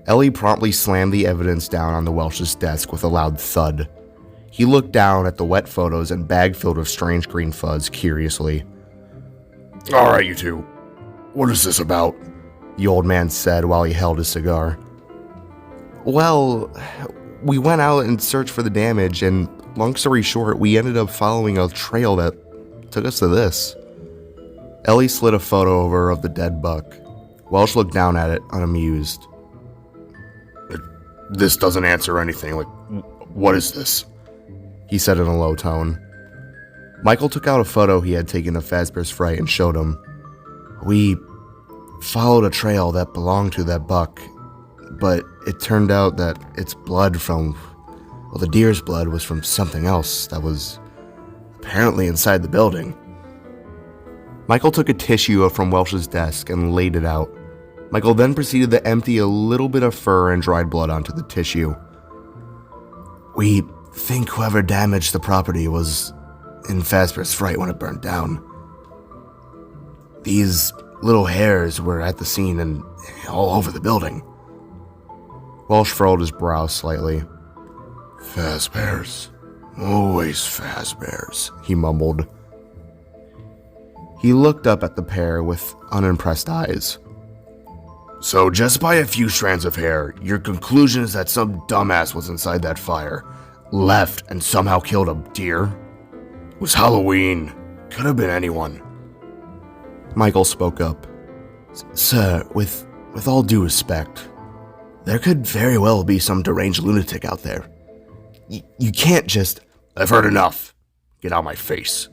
Ellie promptly slammed the evidence down on the Welsh's desk with a loud thud. He looked down at the wet photos and bag filled with strange green fuzz curiously. All right, you two. What is this about? The old man said while he held his cigar. Well, we went out and searched for the damage, and long story short, we ended up following a trail that took us to this. Ellie slid a photo over of the dead buck. Welsh looked down at it, unamused. This doesn't answer anything. What is this? He said in a low tone. Michael took out a photo he had taken of Fazbear's Fright and showed him. We followed a trail that belonged to that buck, but it turned out that its blood the deer's blood was from something else that was apparently inside the building. Michael took a tissue from Welsh's desk and laid it out. Michael then proceeded to empty a little bit of fur and dried blood onto the tissue. We think whoever damaged the property was in Fazbear's Fright when it burnt down. These little hairs were at the scene and all over the building. Welsh furrowed his brow slightly. Fazbears. Always Fazbears, he mumbled. He looked up at the pair with unimpressed eyes. So just by a few strands of hair, your conclusion is that some dumbass was inside that fire, left and somehow killed a deer? It was Halloween. Could have been anyone. Michael spoke up. Sir, with all due respect, there could very well be some deranged lunatic out there. You can't just... I've heard enough. Get out of my face.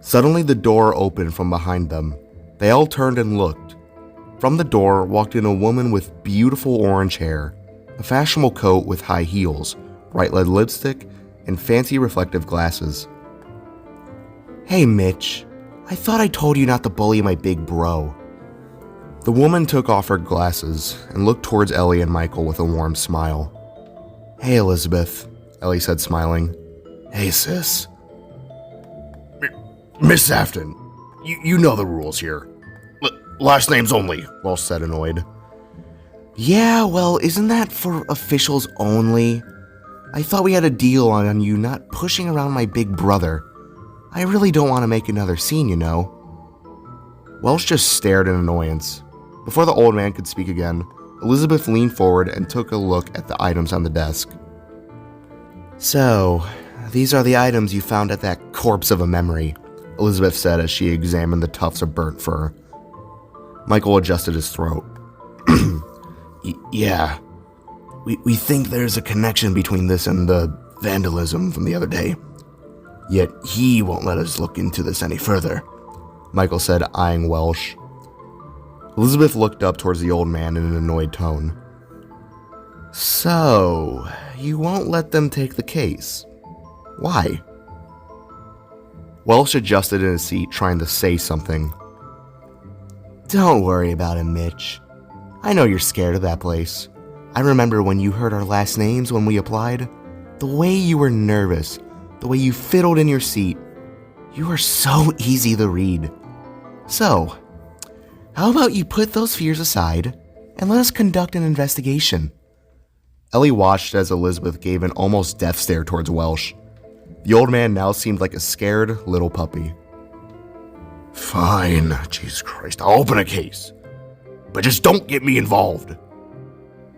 Suddenly the door opened from behind them. They all turned and looked. From the door walked in a woman with beautiful orange hair, a fashionable coat with high heels, bright red lipstick, and fancy reflective glasses. Hey, Mitch. I thought I told you not to bully my big bro. The woman took off her glasses and looked towards Ellie and Michael with a warm smile. Hey, Elizabeth, Ellie said, smiling. Hey, sis. Miss Afton, you know the rules here. Last names only, Welsh said, annoyed. Yeah, well, isn't that for officials only? I thought we had a deal on you not pushing around my big brother. I really don't want to make another scene, you know. Welsh just stared in annoyance. Before the old man could speak again, Elizabeth leaned forward and took a look at the items on the desk. So, these are the items you found at that corpse of a memory, Elizabeth said as she examined the tufts of burnt fur. Michael adjusted his throat. Yeah. We think there's a connection between this and the vandalism from the other day. Yet he won't let us look into this any further, Michael said, eyeing Welsh. Elizabeth looked up towards the old man in an annoyed tone. So, you won't let them take the case? Why? Welsh adjusted in his seat, trying to say something. Don't worry about him, Mitch. I know you're scared of that place. I remember when you heard our last names when we applied. The way you were nervous, the way you fiddled in your seat. You are so easy to read. So, how about you put those fears aside and let us conduct an investigation? Ellie watched as Elizabeth gave an almost death stare towards Welsh. The old man now seemed like a scared little puppy. Fine, Jesus Christ, I'll open a case. But just don't get me involved.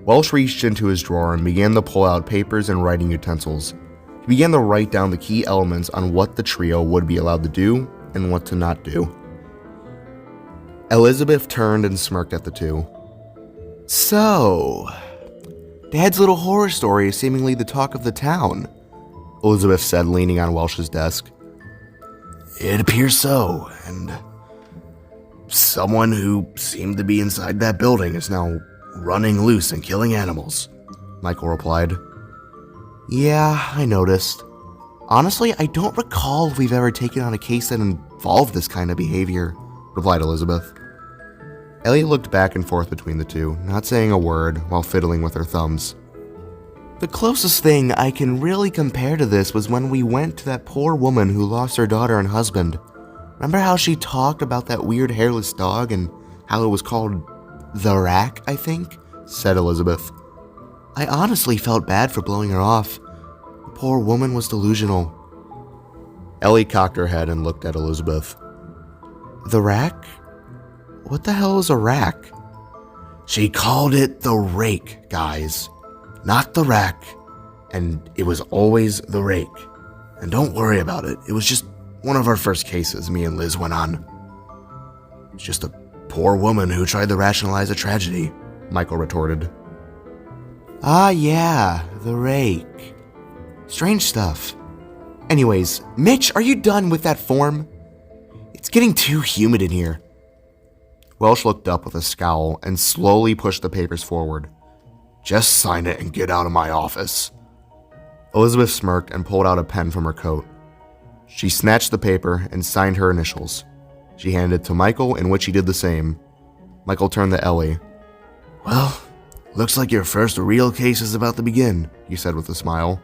Welsh reached into his drawer and began to pull out papers and writing utensils. He began to write down the key elements on what the trio would be allowed to do and what to not do. Elizabeth turned and smirked at the two. So, Dad's little horror story is seemingly the talk of the town, Elizabeth said, leaning on Welsh's desk. It appears so, and someone who seemed to be inside that building is now running loose and killing animals, Michael replied. Yeah, I noticed. Honestly, I don't recall if we've ever taken on a case that involved this kind of behavior, replied Elizabeth. Elliot looked back and forth between the two, not saying a word while fiddling with her thumbs. The closest thing I can really compare to this was when we went to that poor woman who lost her daughter and husband. Remember how she talked about that weird hairless dog and how it was called the Rack, I think? said Elizabeth. I honestly felt bad for blowing her off. The poor woman was delusional. Ellie cocked her head and looked at Elizabeth. The rack? What the hell is a rack? She called it the rake, guys. Not the rack. And it was always the rake. And don't worry about it. It was just one of our first cases me and Liz went on. It's just a poor woman who tried to rationalize a tragedy, Michael retorted. Ah, yeah, the rake. Strange stuff. Anyways, Mitch, are you done with that form? It's getting too humid in here. Welsh looked up with a scowl and slowly pushed the papers forward. Just sign it and get out of my office. Elizabeth smirked and pulled out a pen from her coat. She snatched the paper and signed her initials. She handed it to Michael, in which he did the same. Michael turned to Ellie. Well, looks like your first real case is about to begin, he said with a smile.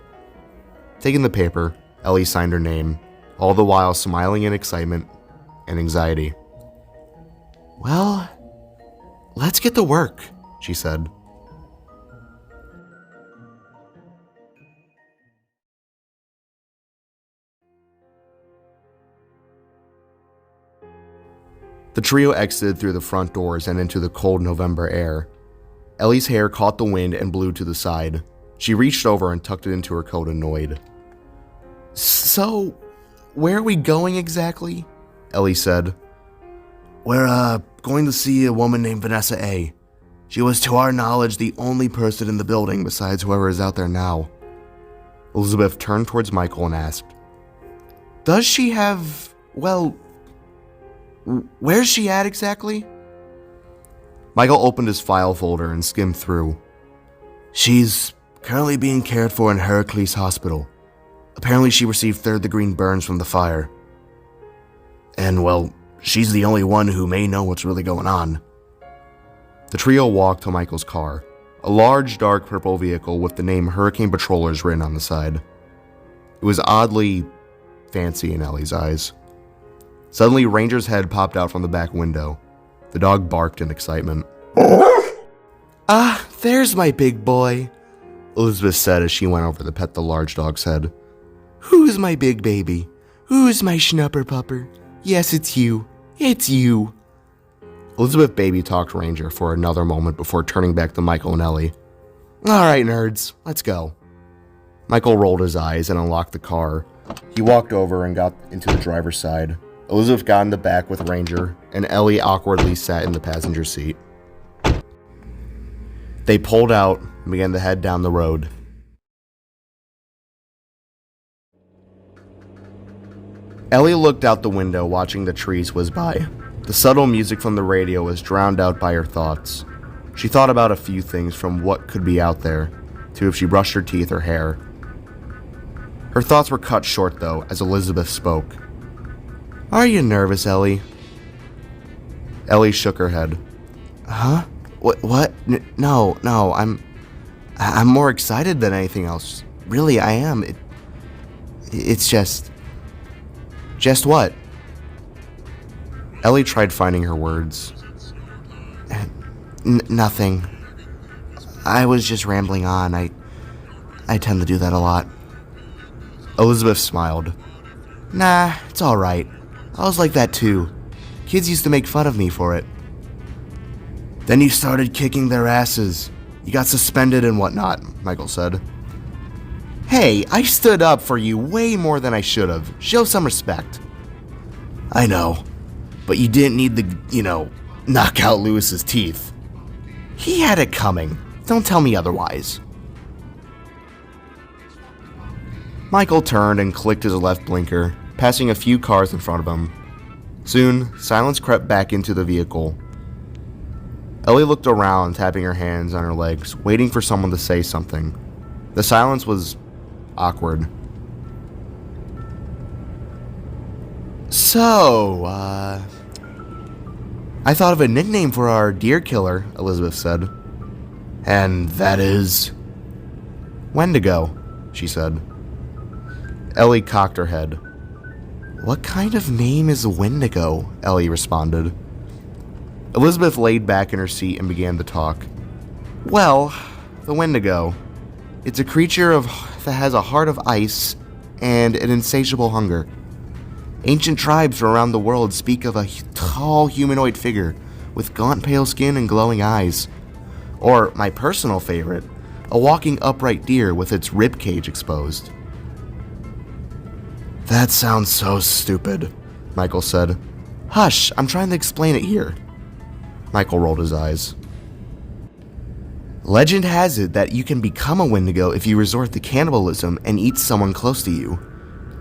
Taking the paper, Ellie signed her name, all the while smiling in excitement and anxiety. Well, let's get to work, she said. The trio exited through the front doors and into the cold November air. Ellie's hair caught the wind and blew to the side. She reached over and tucked it into her coat, annoyed. So, where are we going exactly? Ellie said. We're, going to see a woman named Vanessa A. She was, to our knowledge, the only person in the building besides whoever is out there now. Elizabeth turned towards Michael and asked, Does she have, well, where's she at exactly? Michael opened his file folder and skimmed through. She's currently being cared for in Heracles Hospital. Apparently she received third-degree burns from the fire. And, well, she's the only one who may know what's really going on. The trio walked to Michael's car, a large dark purple vehicle with the name Hurricane Patrollers written on the side. It was oddly fancy in Ellie's eyes. Suddenly, Ranger's head popped out from the back window. The dog barked in excitement. Ah, there's my big boy, Elizabeth said as she went over to pet the large dog's head. Who's my big baby? Who's my schnupper pupper? Yes, it's you. It's you. Elizabeth baby talked Ranger for another moment before turning back to Michael and Ellie. All right, nerds, let's go. Michael rolled his eyes and unlocked the car. He walked over and got into the driver's side. Elizabeth got in the back with Ranger, and Ellie awkwardly sat in the passenger seat. They pulled out and began to head down the road. Ellie looked out the window, watching the trees whiz by. The subtle music from the radio was drowned out by her thoughts. She thought about a few things, from what could be out there, to if she brushed her teeth or hair. Her thoughts were cut short, though, as Elizabeth spoke. Are you nervous, Ellie? Ellie shook her head. Huh? What? No, I'm more excited than anything else. Really, I am. It's just... Just what? Ellie tried finding her words. Nothing. I was just rambling on. I tend to do that a lot. Elizabeth smiled. Nah, it's all right. I was like that too. Kids used to make fun of me for it. Then you started kicking their asses. You got suspended and whatnot, Michael said. Hey, I stood up for you way more than I should have. Show some respect. I know, but you didn't need to, knock out Lewis's teeth. He had it coming. Don't tell me otherwise. Michael turned and clicked his left blinker, passing a few cars in front of him. Soon, silence crept back into the vehicle. Ellie looked around, tapping her hands on her legs, waiting for someone to say something. The silence was awkward. So, I thought of a nickname for our deer killer, Elizabeth said. And that is? Wendigo, she said. Ellie cocked her head. What kind of name is Wendigo? Ellie responded. Elizabeth laid back in her seat and began to talk. Well, the Wendigo. It's a creature that has a heart of ice and an insatiable hunger. Ancient tribes from around the world speak of a tall humanoid figure with gaunt pale skin and glowing eyes. Or, my personal favorite, a walking upright deer with its rib cage exposed. That sounds so stupid, Michael said. Hush, I'm trying to explain it here. Michael rolled his eyes. Legend has it that you can become a Wendigo if you resort to cannibalism and eat someone close to you.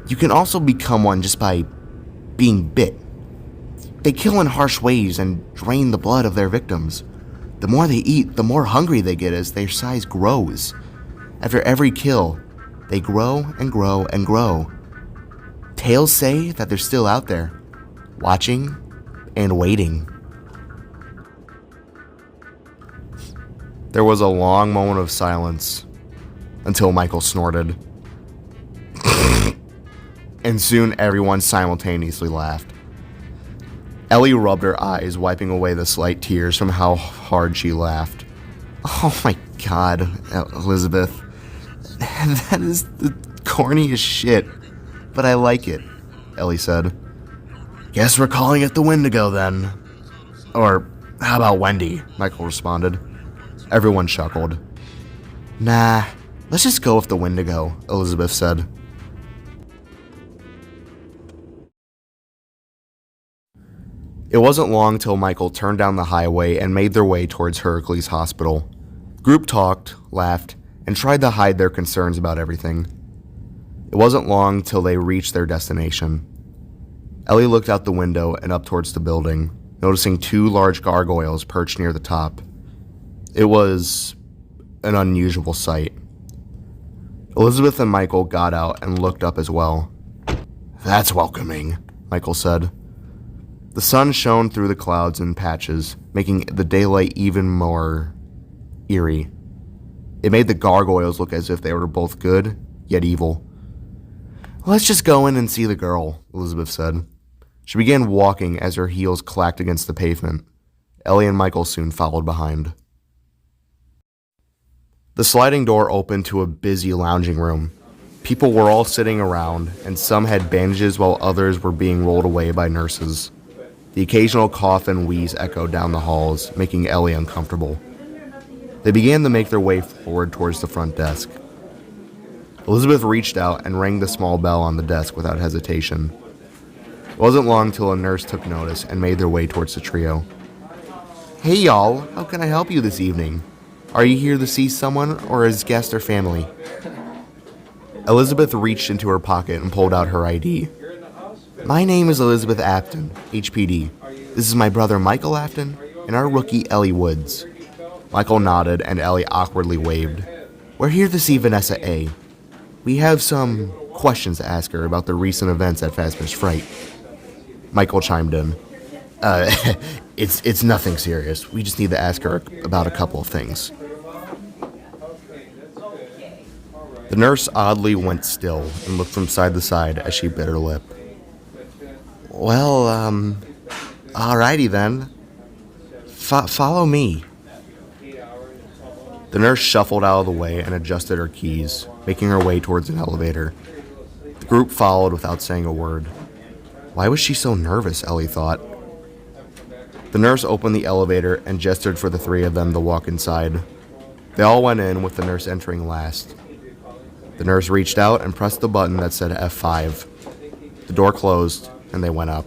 You can also become one just by being bit. They kill in harsh ways and drain the blood of their victims. The more they eat, the more hungry they get as their size grows. After every kill, they grow and grow and grow. Tales say that they're still out there, watching and waiting. There was a long moment of silence until Michael snorted. And soon everyone simultaneously laughed. Ellie rubbed her eyes, wiping away the slight tears from how hard she laughed. Oh my god, Elizabeth. That is the corniest shit, but I like it, Ellie said. Guess we're calling it the Wendigo then. Or how about Wendy? Michael responded. Everyone chuckled. Nah, let's just go with the Wendigo, Elizabeth said. It wasn't long till Michael turned down the highway and made their way towards Heracles Hospital. The group talked, laughed, and tried to hide their concerns about everything. It wasn't long till they reached their destination. Ellie looked out the window and up towards the building, noticing two large gargoyles perched near the top. It was an unusual sight. Elizabeth and Michael got out and looked up as well. That's welcoming, Michael said. The sun shone through the clouds in patches, making the daylight even more eerie. It made the gargoyles look as if they were both good, yet evil. Let's just go in and see the girl, Elizabeth said. She began walking as her heels clacked against the pavement. Ellie and Michael soon followed behind. The sliding door opened to a busy lounging room. People were all sitting around, and some had bandages while others were being rolled away by nurses. The occasional cough and wheeze echoed down the halls, making Ellie uncomfortable. They began to make their way forward towards the front desk. Elizabeth reached out and rang the small bell on the desk without hesitation. It wasn't long till a nurse took notice and made their way towards the trio. Hey y'all, how can I help you this evening? Are you here to see someone or as guest or family? Elizabeth reached into her pocket and pulled out her ID. My name is Elizabeth Afton, HPD. This is my brother Michael Afton and our rookie Ellie Woods. Michael nodded and Ellie awkwardly waved. We're here to see Vanessa A. We have some questions to ask her about the recent events at Fazbear's Fright. Michael chimed in. It's nothing serious. We just need to ask her about a couple of things. The nurse oddly went still and looked from side to side as she bit her lip. Well, alrighty then. Follow me. The nurse shuffled out of the way and adjusted her keys, making her way towards an elevator. The group followed without saying a word. Why was she so nervous, Ellie thought. The nurse opened the elevator and gestured for the three of them to walk inside. They all went in, with the nurse entering last. The nurse reached out and pressed the button that said F5. The door closed, and they went up.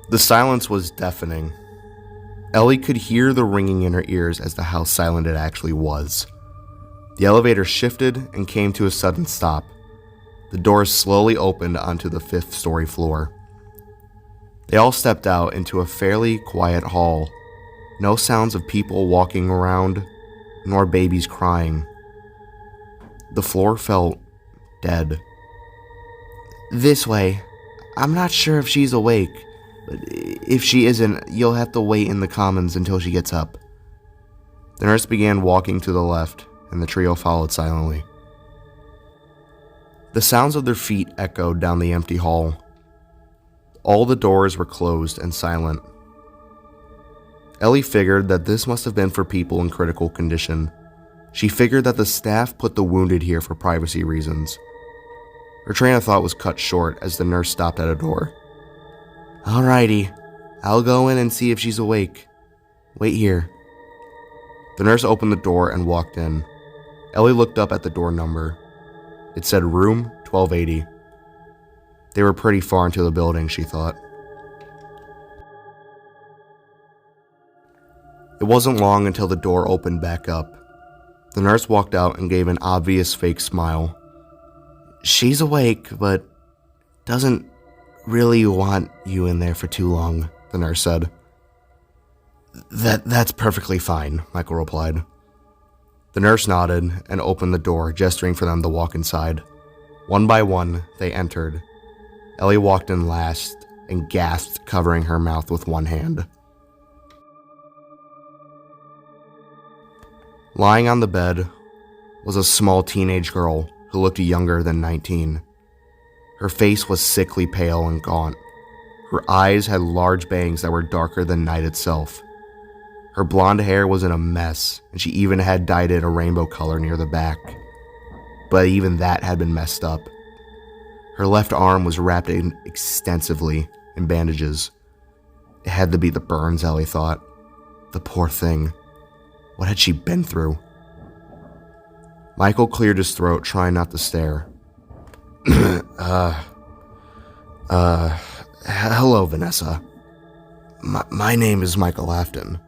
The silence was deafening. Ellie could hear the ringing in her ears as to how silent it actually was. The elevator shifted and came to a sudden stop. The doors slowly opened onto the 5th-story floor. They all stepped out into a fairly quiet hall. No sounds of people walking around, nor babies crying. The floor felt dead. This way. I'm not sure if she's awake, but if she isn't, you'll have to wait in the commons until she gets up. The nurse began walking to the left, and the trio followed silently. The sounds of their feet echoed down the empty hall. All the doors were closed and silent. Ellie figured that this must have been for people in critical condition. She figured that the staff put the wounded here for privacy reasons. Her train of thought was cut short as the nurse stopped at a door. "Alrighty, I'll go in and see if she's awake. Wait here." The nurse opened the door and walked in. Ellie looked up at the door number. It said room 1280. They were pretty far into the building, she thought. It wasn't long until the door opened back up. The nurse walked out and gave an obvious fake smile. "She's awake, but doesn't really want you in there for too long," the nurse said. That's perfectly fine," Michael replied. The nurse nodded and opened the door, gesturing for them to walk inside. One by one, they entered. Ellie walked in last and gasped, covering her mouth with one hand. Lying on the bed was a small teenage girl who looked younger than 19. Her face was sickly pale and gaunt. Her eyes had large bangs that were darker than night itself. Her blonde hair was in a mess, and she even had dyed it a rainbow color near the back. But even that had been messed up. Her left arm was wrapped in extensively in bandages. It had to be the burns, Ellie thought. The poor thing. What had she been through? Michael cleared his throat, trying not to stare. Hello, Vanessa. My name is Michael Afton.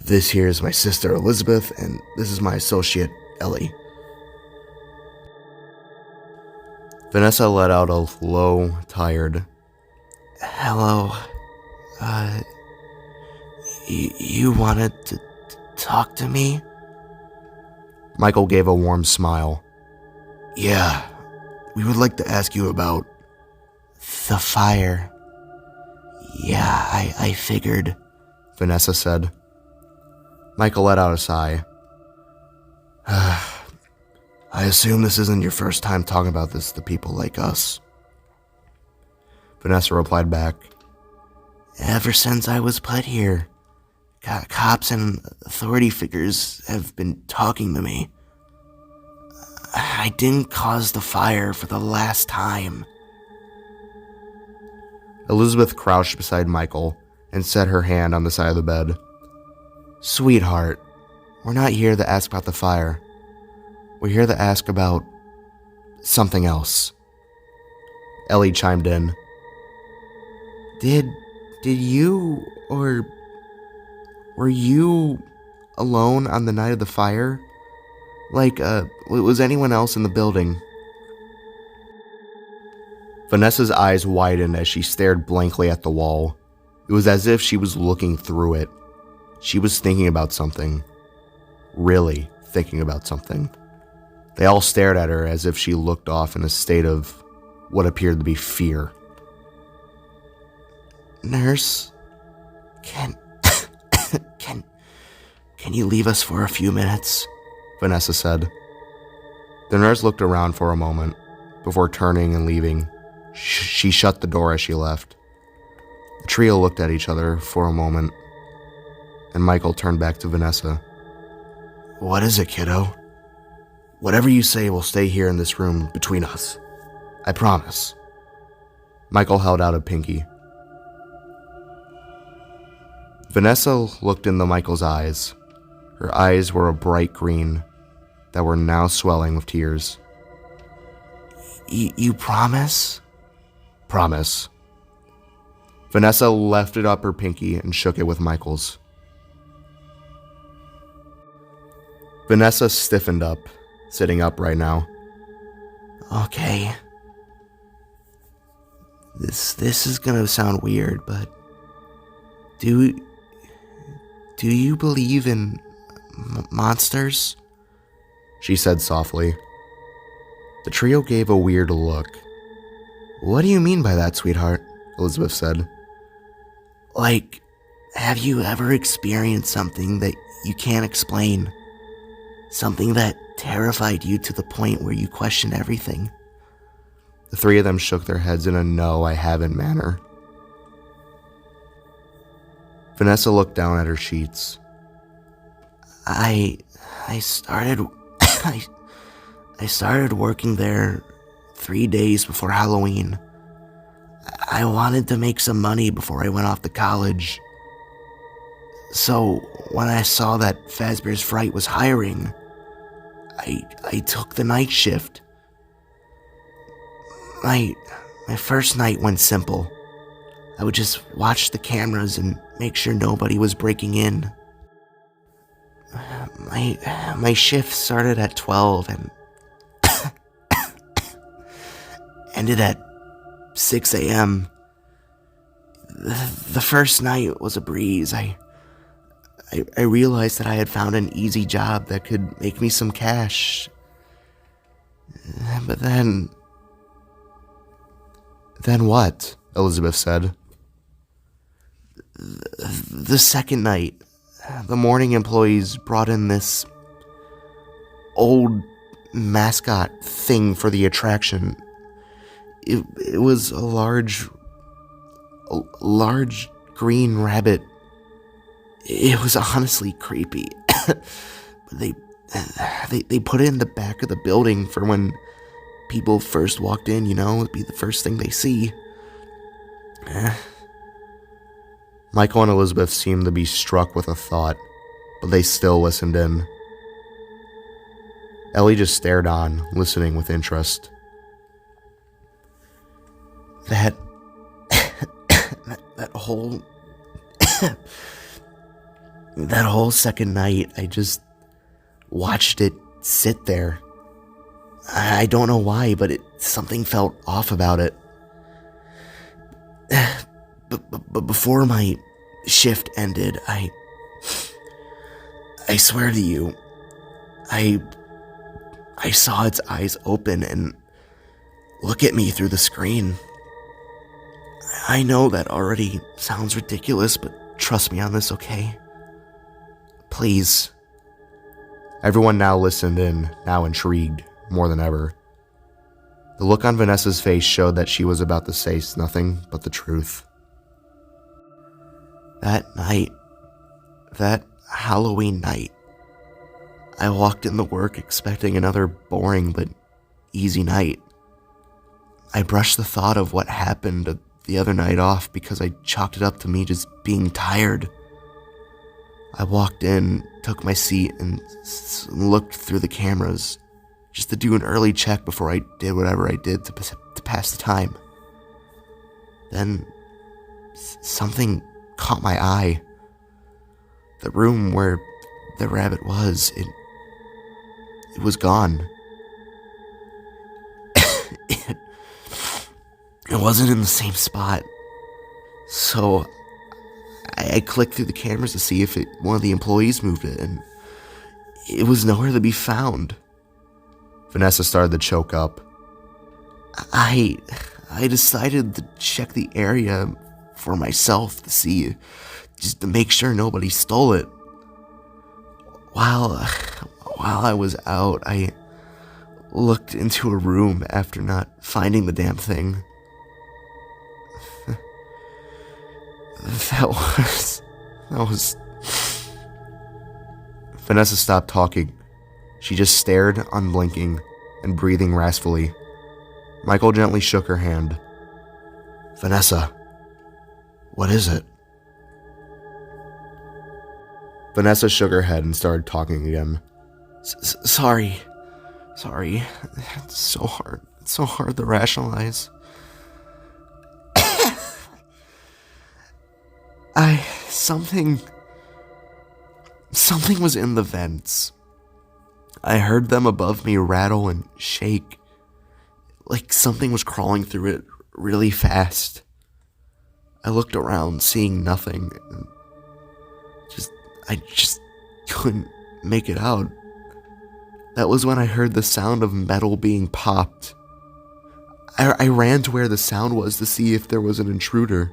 This here is my sister, Elizabeth, and this is my associate, Ellie. Vanessa let out a low, tired, "Hello. You wanted to talk to me?" Michael gave a warm smile. "Yeah, we would like to ask you about the fire." "Yeah, I figured," Vanessa said. Michael let out a sigh. "I assume this isn't your first time talking about this to people like us." Vanessa replied back. "Ever since I was put here, cops and authority figures have been talking to me. I didn't cause the fire for the last time." Elizabeth crouched beside Michael and set her hand on the side of the bed. "Sweetheart, we're not here to ask about the fire. We're here to ask about something else." Ellie chimed in. Did you, or were you alone on the night of the fire? Like, was anyone else in the building?" Vanessa's eyes widened as she stared blankly at the wall. It was as if she was looking through it. She was thinking about something. Really thinking about something. They all stared at her as if she looked off in a state of what appeared to be fear. "Nurse, can you leave us for a few minutes?" Vanessa said. The nurse looked around for a moment before turning and leaving. She shut the door as she left. The trio looked at each other for a moment, and Michael turned back to Vanessa. "What is it, kiddo? Whatever you say will stay here in this room between us. I promise." Michael held out a pinky. Vanessa looked into Michael's eyes. Her eyes were a bright green that were now swelling with tears. You promise?" "Promise." Vanessa lifted up her pinky and shook it with Michael's. Vanessa stiffened up, sitting upright now. "Okay. This is gonna sound weird, but do you believe in monsters?" she said softly. The trio gave a weird look. "What do you mean by that, sweetheart?" Elizabeth said. "Like, have you ever experienced something that you can't explain? Something that terrified you to the point where you question everything? The three of them shook their heads in a no, I haven't manner. Vanessa looked down at her sheets. I started I started working there 3 days before Halloween. I wanted to make some money before I went off to college. So when I saw that Fazbear's Fright was hiring, I took the night shift. My first night went simple. I would just watch the cameras and make sure nobody was breaking in. My shift started at 12 and ended at 6 a.m. The first night was a breeze. I realized that I had found an easy job that could make me some cash. But then what? Elizabeth said. The second night, the morning employees brought in this old mascot thing for the attraction. It was a large green rabbit. It was honestly creepy. But they put it in the back of the building for when people first walked in, it'd be the first thing they see. Michael and Elizabeth seemed to be struck with a thought, but they still listened in. Ellie just stared on, listening with interest. That whole that whole second night, I just watched it sit there. I don't know why, but something felt off about it. But before my shift ended, I swear to you, I saw its eyes open and look at me through the screen. I know that already sounds ridiculous, but trust me on this, okay? Please. Everyone now listened in, now intrigued, more than ever. The look on Vanessa's face showed that she was about to say nothing but the truth. That night, that Halloween night, I walked into work expecting another boring but easy night. I brushed the thought of what happened the other night off because I chalked it up to me just being tired. I walked in, took my seat, and looked through the cameras just to do an early check before I did whatever I did to pass the time. Then something caught my eye. The room where the rabbit was, it was gone. It wasn't in the same spot. So I clicked through the cameras to see if one of the employees moved it, and it was nowhere to be found. Vanessa started to choke up. I decided to check the area for myself to see, just to make sure nobody stole it. While I was out, I looked into a room after not finding the damn thing. That was... Vanessa stopped talking. She just stared, unblinking, and breathing raspfully. Michael gently shook her hand. Vanessa, what is it? Vanessa shook her head and started talking again. Sorry. It's so hard. It's so hard to rationalize. Something was in the vents. I heard them above me rattle and shake, like something was crawling through it really fast. I looked around, seeing nothing. I just couldn't make it out. That was when I heard the sound of metal being popped. I ran to where the sound was to see if there was an intruder,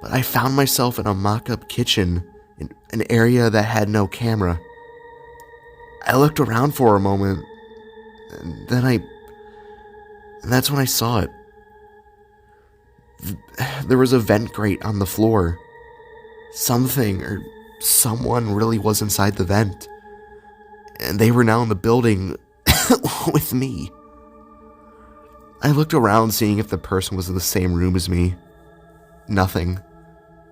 but I found myself in a mock-up kitchen in an area that had no camera. I looked around for a moment, and then And that's when I saw it. There was a vent grate on the floor. Something or someone really was inside the vent. And they were now in the building with me. I looked around, seeing if the person was in the same room as me. Nothing.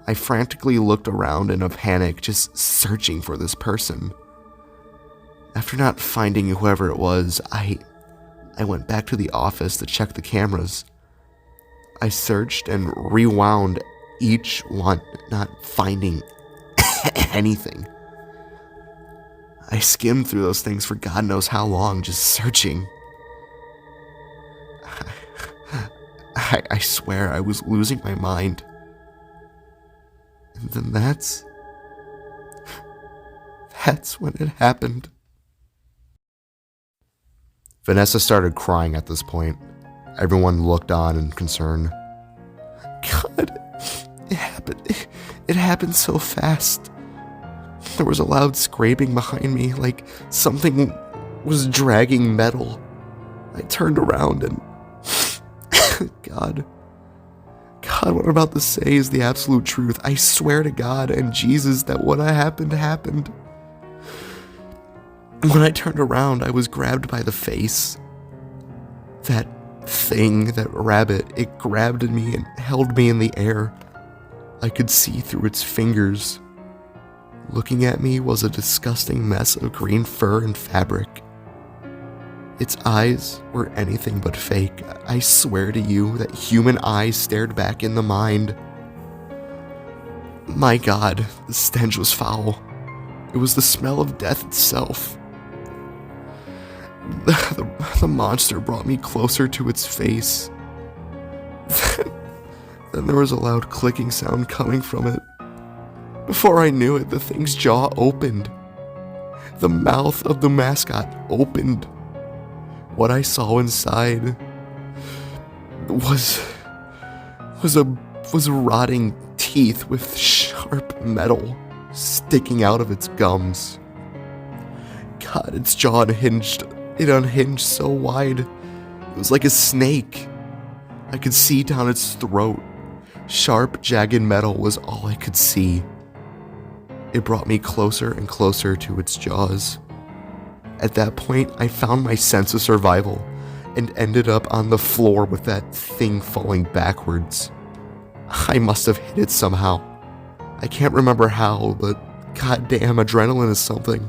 I frantically looked around in a panic, just searching for this person. After not finding whoever it was, I went back to the office to check the cameras. I searched and rewound each one, not finding anything. I skimmed through those things for God knows how long, just searching. I swear I was losing my mind. And then that's when it happened. Vanessa started crying at this point. Everyone looked on in concern. God, it happened so fast. There was a loud scraping behind me, like something was dragging metal. I turned around and God, what I'm about to say is the absolute truth. I swear to God and Jesus that what happened. When I turned around, I was grabbed by the face. That thing, that rabbit, it grabbed me and held me in the air. I could see through its fingers. Looking at me was a disgusting mess of green fur and fabric. Its eyes were anything but fake. I swear to you that human eyes stared back in the mind. My God, the stench was foul. It was the smell of death itself. The monster brought me closer to its face. Then there was a loud clicking sound coming from it. Before I knew it, the thing's jaw opened. The mouth of the mascot opened. What I saw inside was rotting teeth with sharp metal sticking out of its gums. God, its jaw unhinged. It unhinged so wide. It was like a snake. I could see down its throat. Sharp, jagged metal was all I could see. It brought me closer and closer to its jaws. At that point, I found my sense of survival and ended up on the floor with that thing falling backwards. I must have hit it somehow. I can't remember how, but goddamn, adrenaline is something.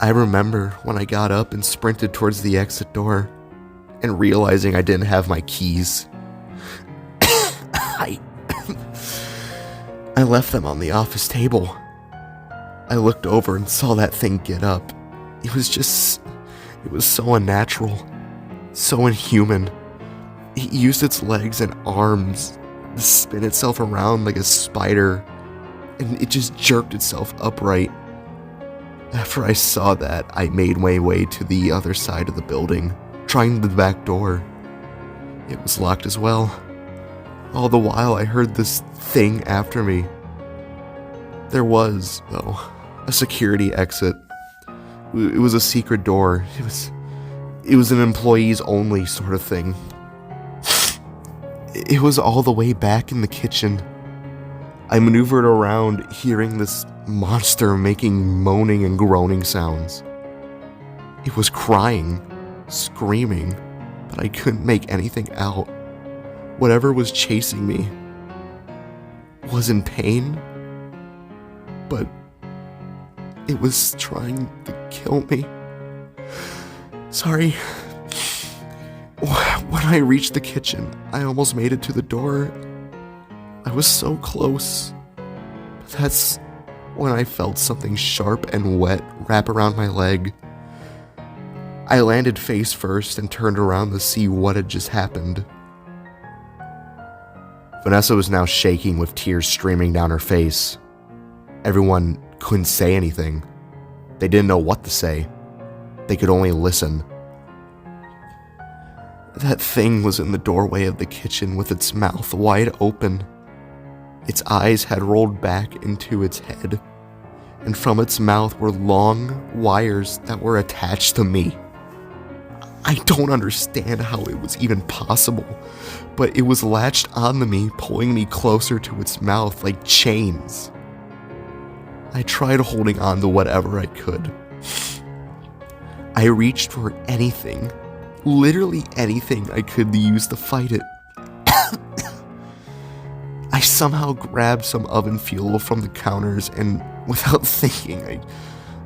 I remember when I got up and sprinted towards the exit door and realizing I didn't have my keys. I left them on the office table. I looked over and saw that thing get up. It was so unnatural, so inhuman. It used its legs and arms to spin itself around like a spider, and it just jerked itself upright. After I saw that, I made my way to the other side of the building, trying the back door. It was locked as well. All the while, I heard this thing after me. There was, though, a security exit. It was a secret door. It was an employees only sort of thing. It was all the way back in the kitchen. I maneuvered around, hearing this monster making moaning and groaning sounds. It was crying, screaming, but I couldn't make anything out. Whatever was chasing me was in pain, but it was trying to kill me. Sorry. When I reached the kitchen, I almost made it to the door. I was so close. But that's when I felt something sharp and wet wrap around my leg. I landed face first and turned around to see what had just happened. Vanessa was now shaking with tears streaming down her face. Everyone couldn't say anything. They didn't know what to say. They could only listen. That thing was in the doorway of the kitchen with its mouth wide open. Its eyes had rolled back into its head, and from its mouth were long wires that were attached to me. I don't understand how it was even possible, but it was latched onto me, pulling me closer to its mouth like chains. I tried holding on to whatever I could. I reached for anything, literally anything I could use to fight it. I somehow grabbed some oven fuel from the counters and, without thinking,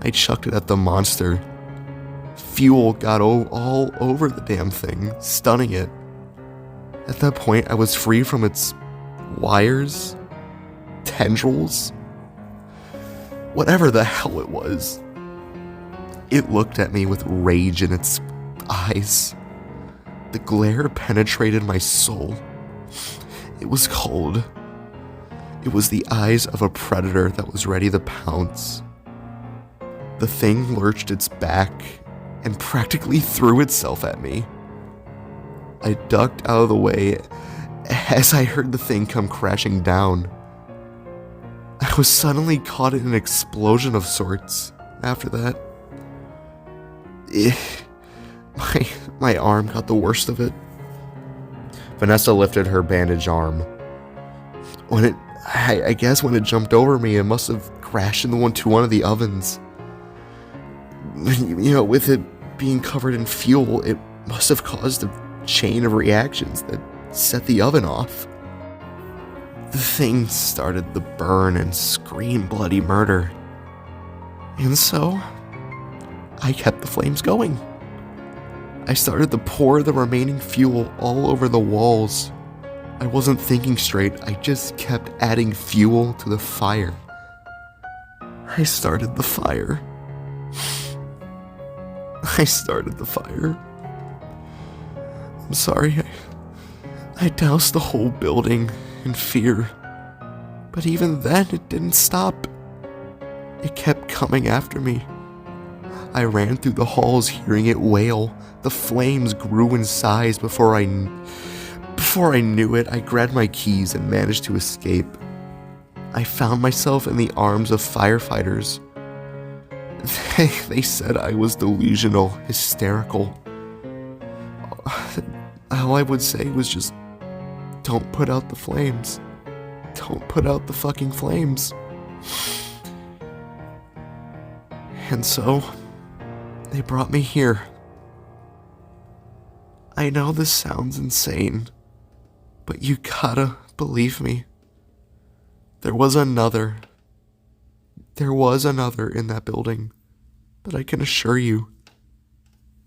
I chucked it at the monster. Fuel got all over the damn thing, stunning it. At that point, I was free from its wires, tendrils, whatever the hell it was. It looked at me with rage in its eyes. The glare penetrated my soul. It was cold. It was the eyes of a predator that was ready to pounce. The thing lurched its back and practically threw itself at me. I ducked out of the way as I heard the thing come crashing down. I was suddenly caught in an explosion of sorts after that. My arm got the worst of it. Vanessa lifted her bandaged arm. I guess when it jumped over me, it must have crashed into one of the ovens. With it being covered in fuel, it must have caused a chain of reactions that set the oven off. The thing started to burn and scream bloody murder. And so, I kept the flames going. I started to pour the remaining fuel all over the walls. I wasn't thinking straight, I just kept adding fuel to the fire. I started the fire. I'm sorry, I doused the whole building in fear. But even then, it didn't stop. It kept coming after me. I ran through the halls hearing it wail. The flames grew in size before I knew it. I grabbed my keys and managed to escape. I found myself in the arms of firefighters. They said I was delusional, hysterical. All I would say was just, don't put out the flames. Don't put out the fucking flames. And so, they brought me here. I know this sounds insane, but you gotta believe me. There was another in that building, but I can assure you,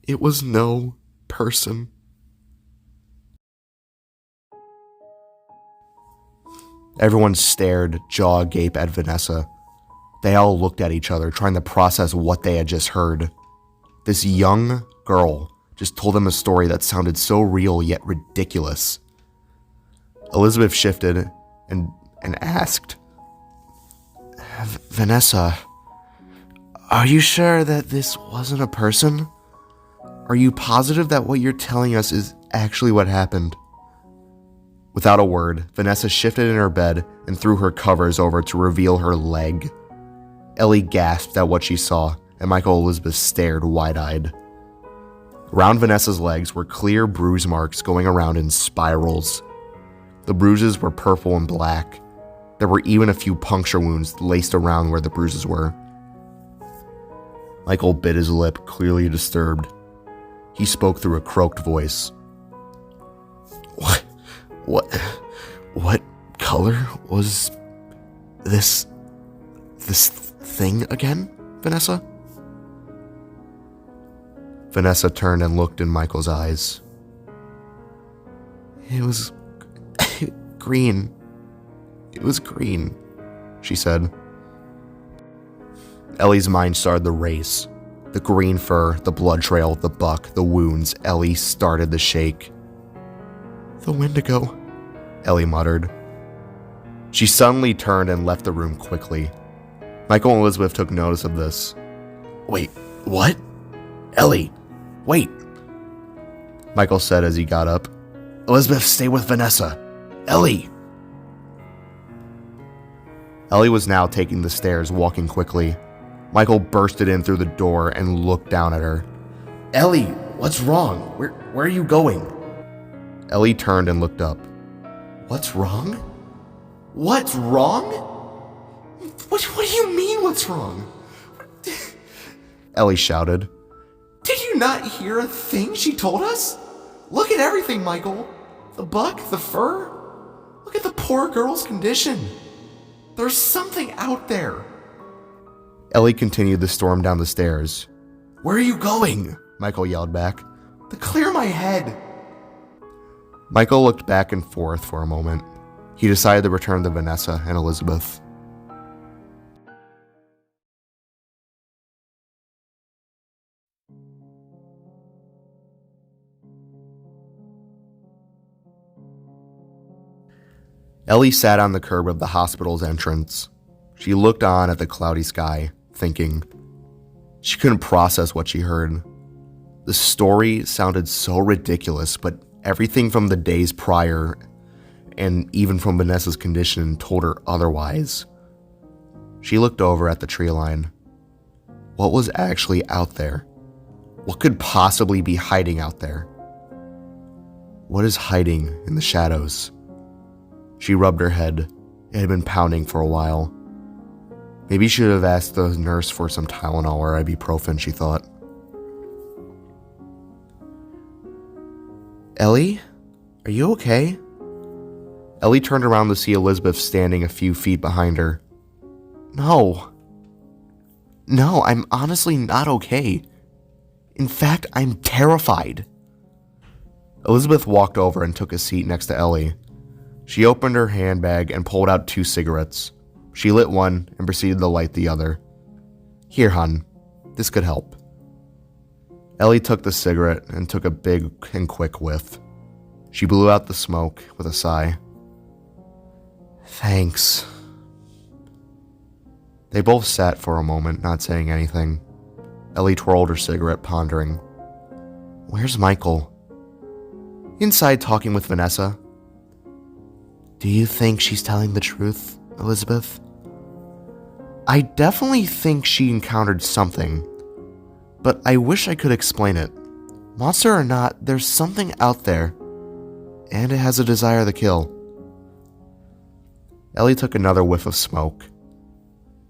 it was no person. Everyone stared, jaw agape at Vanessa. They all looked at each other, trying to process what they had just heard. This young girl just told them a story that sounded so real yet ridiculous. Elizabeth shifted and asked, Vanessa, are you sure that this wasn't a person? Are you positive that what you're telling us is actually what happened? Without a word, Vanessa shifted in her bed and threw her covers over to reveal her leg. Ellie gasped at what she saw, and Michael and Elizabeth stared wide-eyed. Around Vanessa's legs were clear bruise marks going around in spirals. The bruises were purple and black. There were even a few puncture wounds laced around where the bruises were. Michael bit his lip, clearly disturbed. He spoke through a croaked voice. What color was this thing again, Vanessa? Vanessa turned and looked in Michael's eyes. It was green. It was green, she said. Ellie's mind started to race. The green fur, the blood trail, the buck, the wounds. Ellie started to shake. The Wendigo, Ellie muttered. She suddenly turned and left the room quickly. Michael and Elizabeth took notice of this. Wait, what? Ellie, wait, Michael said as he got up. Elizabeth, stay with Vanessa. Ellie! Ellie was now taking the stairs, walking quickly. Michael bursted in through the door and looked down at her. Ellie, What's wrong? Where are you going? Ellie turned and looked up. What's wrong? What's wrong? What do you mean, what's wrong? Ellie shouted. Did you not hear a thing she told us? Look at everything, Michael. The buck, the fur. Look at the poor girl's condition. There's something out there. Ellie continued the storm down the stairs. Where are you going? Michael yelled back. To clear my head. Michael looked back and forth for a moment. He decided to return to Vanessa and Elizabeth. Ellie sat on the curb of the hospital's entrance. She looked on at the cloudy sky, thinking. She couldn't process what she heard. The story sounded so ridiculous, but everything from the days prior, and even from Vanessa's condition, told her otherwise. She looked over at the tree line. What was actually out there? What could possibly be hiding out there? What is hiding in the shadows? She rubbed her head. It had been pounding for a while. Maybe she should have asked the nurse for some Tylenol or ibuprofen, she thought. Ellie? Are you okay? Ellie turned around to see Elizabeth standing a few feet behind her. No, I'm honestly not okay. In fact, I'm terrified. Elizabeth walked over and took a seat next to Ellie. She opened her handbag and pulled out 2 cigarettes. She lit one and proceeded to light the other. Here, hon. This could help. Ellie took the cigarette and took a big and quick whiff. She blew out the smoke with a sigh. Thanks. They both sat for a moment, not saying anything. Ellie twirled her cigarette, pondering. Where's Michael? Inside talking with Vanessa. Do you think she's telling the truth, Elizabeth? I definitely think she encountered something, but I wish I could explain it. Monster or not, there's something out there, and it has a desire to kill. Ellie took another whiff of smoke.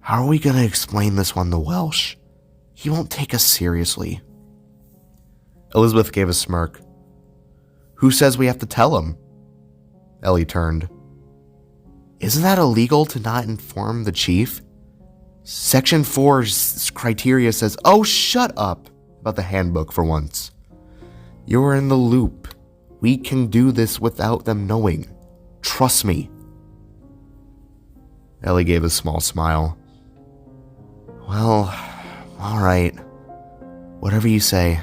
How are we going to explain this one to Welsh? He won't take us seriously. Elizabeth gave a smirk. Who says we have to tell him? Ellie turned. Isn't that illegal to not inform the chief? Section 4's criteria says, oh, shut up about the handbook for once. You're in the loop. We can do this without them knowing. Trust me. Ellie gave a small smile. Well, all right. Whatever you say.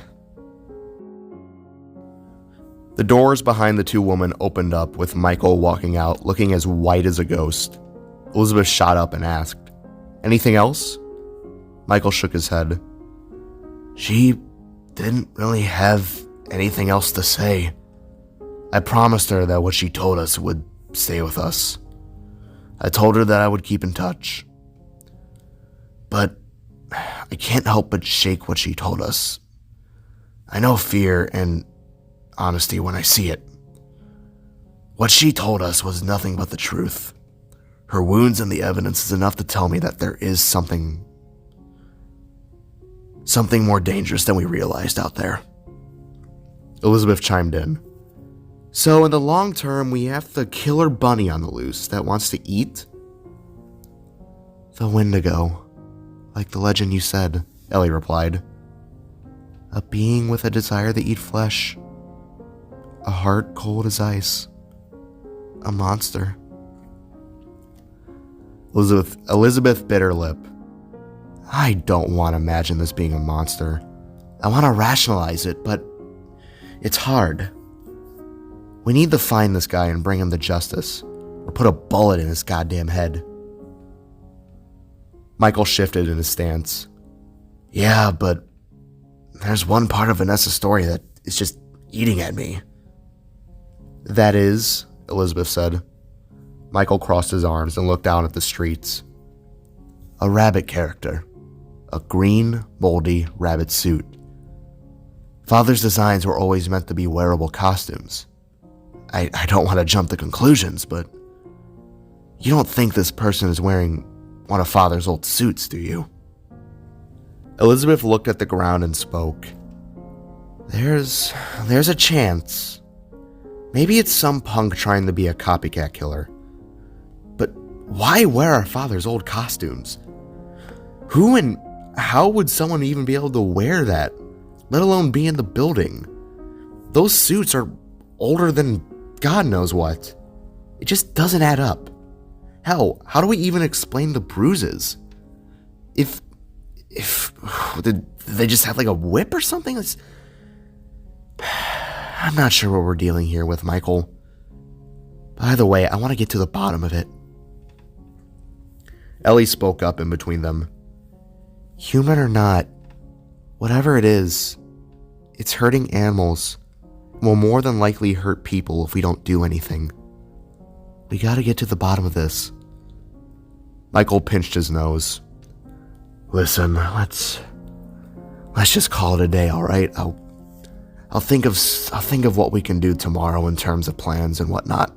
The doors behind the 2 women opened up with Michael walking out, looking as white as a ghost. Elizabeth shot up and asked, anything else? Michael shook his head. She didn't really have anything else to say. I promised her that what she told us would stay with us. I told her that I would keep in touch. But I can't help but shake what she told us. I know fear and honesty when I see it. What she told us was nothing but the truth. Her wounds and the evidence is enough to tell me that there is something more dangerous than we realized out there. Elizabeth chimed in. So in the long term, we have the killer bunny on the loose that wants to eat? The Wendigo, like the legend you said, Ellie replied. A being with a desire to eat flesh. A heart cold as ice. A monster. Elizabeth bit her lip. I don't want to imagine this being a monster. I want to rationalize it, but it's hard. We need to find this guy and bring him to justice, or put a bullet in his goddamn head. Michael shifted in his stance. Yeah, but there's one part of Vanessa's story that is just eating at me. That is, Elizabeth said. Michael crossed his arms and looked down at the streets. A rabbit character. A green, moldy rabbit suit. Father's designs were always meant to be wearable costumes. I don't want to jump to conclusions, but you don't think this person is wearing one of Father's old suits, do you? Elizabeth looked at the ground and spoke. There's a chance. Maybe it's some punk trying to be a copycat killer. But why wear our father's old costumes? Who and how would someone even be able to wear that, let alone be in the building? Those suits are older than God knows what. It just doesn't add up. Hell, how do we even explain the bruises? If did they just have like a whip or something? I'm not sure what we're dealing here with, Michael. By the way, I want to get to the bottom of it. Ellie spoke up in between them. Human or not, whatever it is, it's hurting animals. Will more than likely hurt people if we don't do anything. We gotta get to the bottom of this. Michael pinched his nose. Listen, let's just call it a day, all right? I'll think of what we can do tomorrow in terms of plans and whatnot.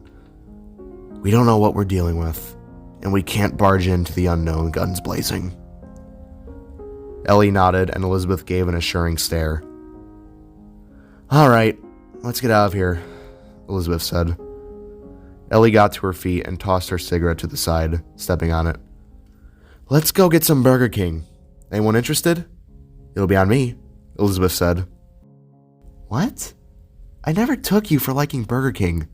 We don't know what we're dealing with, and we can't barge into the unknown guns blazing. Ellie nodded, and Elizabeth gave an assuring stare. All right, let's get out of here, Elizabeth said. Ellie got to her feet and tossed her cigarette to the side, stepping on it. Let's go get some Burger King. Anyone interested? It'll be on me, Elizabeth said. What? I never took you for liking Burger King.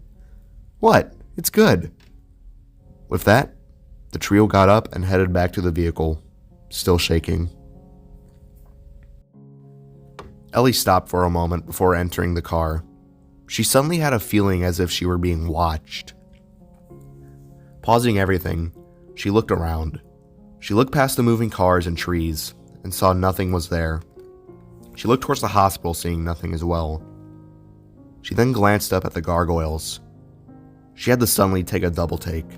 What? It's good. With that, the trio got up and headed back to the vehicle, still shaking. Ellie stopped for a moment before entering the car. She suddenly had a feeling as if she were being watched. Pausing everything, she looked around. She looked past the moving cars and trees and saw nothing was there. She looked towards the hospital, seeing nothing as well. She then glanced up at the gargoyles. She had to suddenly take a double take.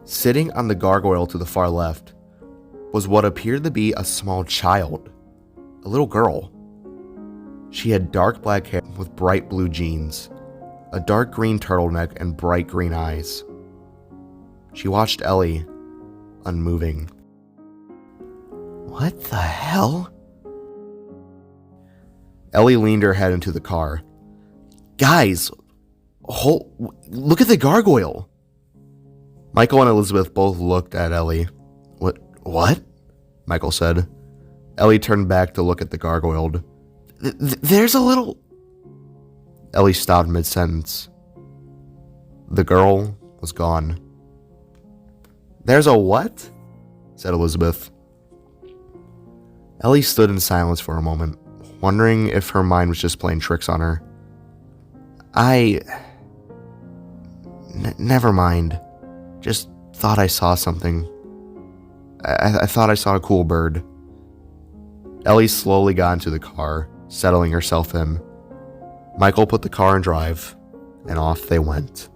Sitting on the gargoyle to the far left was what appeared to be a small child, a little girl. She had dark black hair with bright blue jeans, a dark green turtleneck, and bright green eyes. She watched Ellie, unmoving. What the hell? Ellie leaned her head into the car. Guys, look at the gargoyle. Michael and Elizabeth both looked at Ellie. What? Michael said. Ellie turned back to look at the gargoyle. There's a little... Ellie stopped mid-sentence. The girl was gone. There's a what? Said Elizabeth. Ellie stood in silence for a moment, wondering if her mind was just playing tricks on her. Never mind. Just thought I saw something. I thought I saw a cool bird. Ellie slowly got into the car, settling herself in. Michael put the car in drive, and off they went.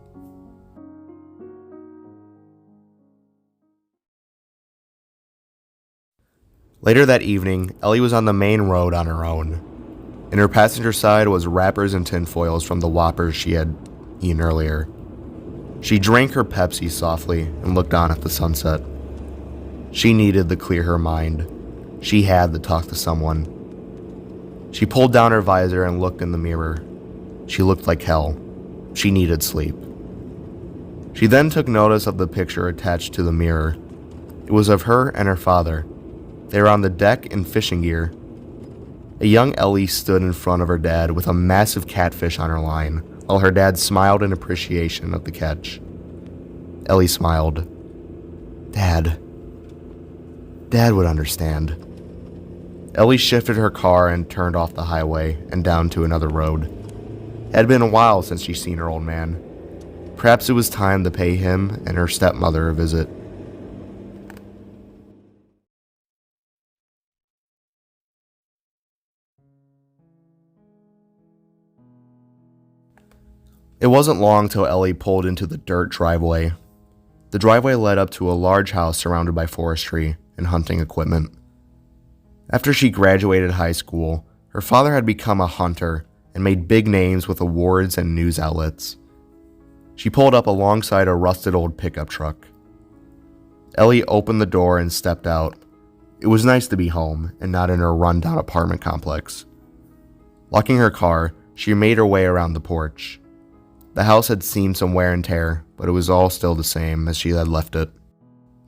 Later that evening, Ellie was on the main road on her own. In her passenger side was wrappers and tinfoils from the Whoppers she had eaten earlier. She drank her Pepsi softly and looked on at the sunset. She needed to clear her mind. She had to talk to someone. She pulled down her visor and looked in the mirror. She looked like hell. She needed sleep. She then took notice of the picture attached to the mirror. It was of her and her father. They were on the deck in fishing gear. A young Ellie stood in front of her dad with a massive catfish on her line, while her dad smiled in appreciation of the catch. Ellie smiled. Dad would understand. Ellie shifted her car and turned off the highway and down to another road. It had been a while since she'd seen her old man. Perhaps it was time to pay him and her stepmother a visit. It wasn't long till Ellie pulled into the dirt driveway. The driveway led up to a large house surrounded by forestry and hunting equipment. After she graduated high school, Her father had become a hunter and made big names with awards and news outlets. She pulled up alongside a rusted old pickup truck. Ellie opened the door and stepped out. It was nice to be home and not in her run-down apartment complex. Locking her car, she made her way around the porch. The house had seen some wear and tear, but it was all still the same as she had left it.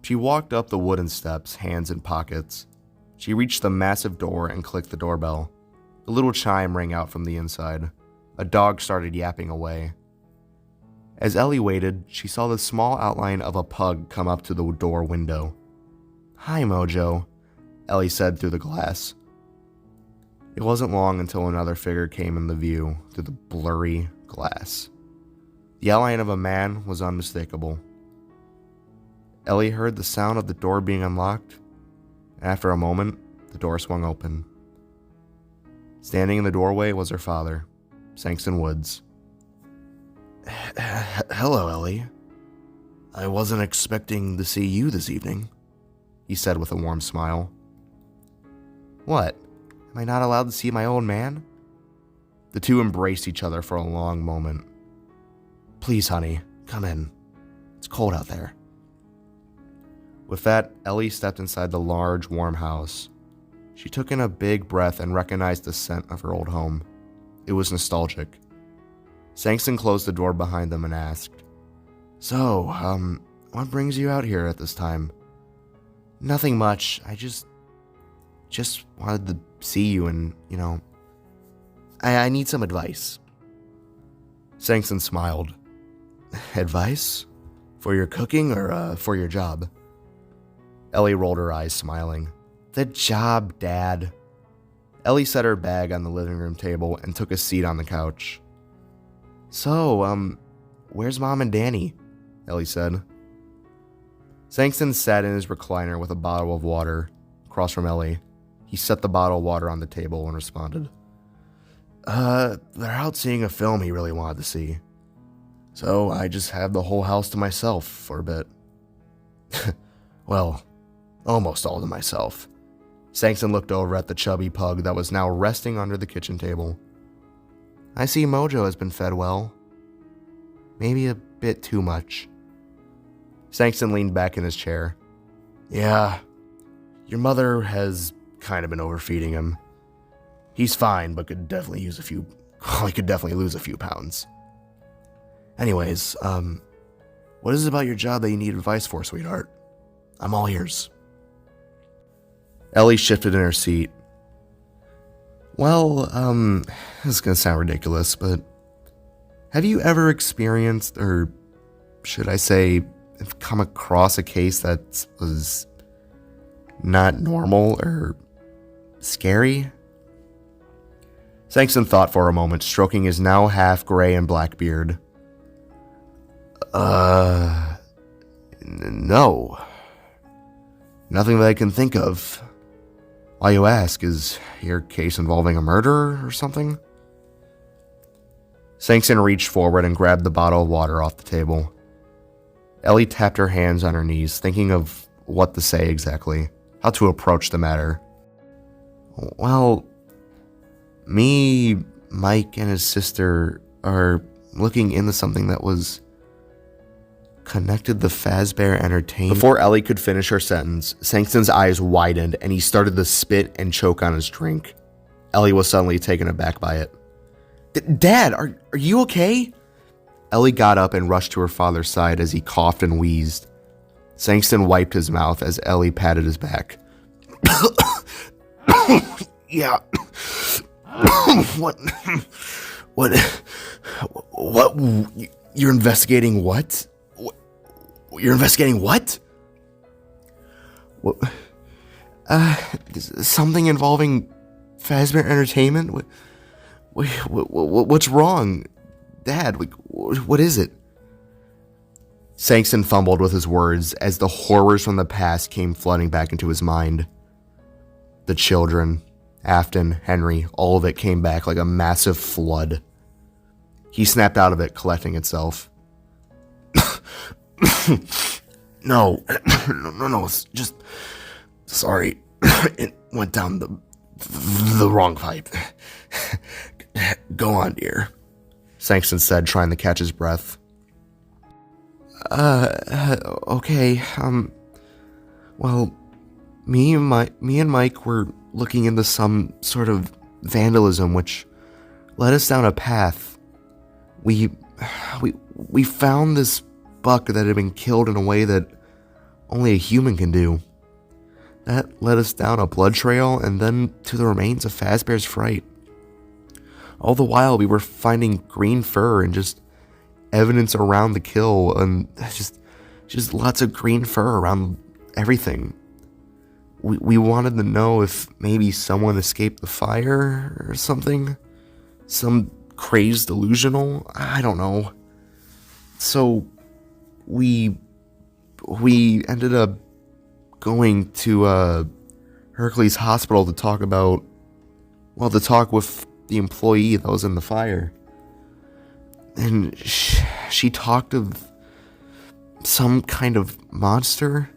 She walked up the wooden steps, hands in pockets. She reached the massive door and clicked the doorbell. A little chime rang out from the inside. A dog started yapping away. As Ellie waited, she saw the small outline of a pug come up to the door window. "Hi, Mojo," Ellie said through the glass. It wasn't long until another figure came in the view through the blurry glass. The outline of a man was unmistakable. Ellie heard the sound of the door being unlocked, and after a moment, the door swung open. Standing in the doorway was her father, Sankston Woods. Hello, Ellie. I wasn't expecting to see you this evening, he said with a warm smile. "What? Am I not allowed to see my old man?" The two embraced each other for a long moment. "Please, honey, come in. It's cold out there." With that, Ellie stepped inside the large, warm house. She took in a big breath and recognized the scent of her old home. It was nostalgic. Sankston closed the door behind them and asked, "So, what brings you out here at this time?" "Nothing much. I just wanted to see you and, I need some advice." Sankston smiled. "Advice? For your cooking or for your job?" Ellie rolled her eyes, smiling. "The job, Dad." Ellie set her bag on the living room table and took a seat on the couch. "So, where's Mom and Danny?" Ellie said. Sankston sat in his recliner with a bottle of water across from Ellie. He set the bottle of water on the table and responded, They're out seeing a film he really wanted to see. So I just have the whole house to myself for a bit." "Well, almost all to myself." Sankston looked over at the chubby pug that was now resting under the kitchen table. "I see Mojo has been fed well. Maybe a bit too much." Sankston leaned back in his chair. "Yeah, your mother has kind of been overfeeding him. He's fine, but could definitely use he could definitely lose a few pounds. Anyways, what is it about your job that you need advice for, sweetheart? I'm all ears." Ellie shifted in her seat. "Well, this is gonna sound ridiculous, but have you ever experienced, or should I say, have come across a case that was not normal or scary?" Sankston thought for a moment, stroking his now half gray and black beard. No. Nothing that I can think of. Why you ask? Is your case involving a murder or something?" Sankston reached forward and grabbed the bottle of water off the table. Ellie tapped her hands on her knees, thinking of what to say exactly, how to approach the matter. "Well, me, Mike, and his sister are looking into something that was connected to Fazbear Entertainment." Before Ellie could finish her sentence, Sankston's eyes widened and he started to spit and choke on his drink. Ellie was suddenly taken aback by it. Dad, are you okay?" Ellie got up and rushed to her father's side as he coughed and wheezed. Sankston wiped his mouth as Ellie patted his back. "Yeah. What, you're investigating what? You're investigating what?" Something involving Fazbear Entertainment? What's wrong? Dad, what is it?" Sankston fumbled with his words as the horrors from the past came flooding back into his mind. The children, Afton, Henry, all of it came back like a massive flood. He snapped out of it, collecting itself. No, it's just, sorry, it went down the The wrong pipe. Go on, dear, Sankston said, trying to catch his breath. Okay, well, me and Mike were looking into some sort of vandalism which led us down a path. We found this buck that had been killed in a way that only a human can do. That led us down a blood trail and then to the remains of Fazbear's Fright. All the while we were finding green fur and just evidence around the kill, and just lots of green fur around everything. We wanted to know if maybe someone escaped the fire or something. Some crazed delusional, I don't know. So we ended up going to Hercules Hospital to talk with the employee that was in the fire. And she talked of some kind of monster,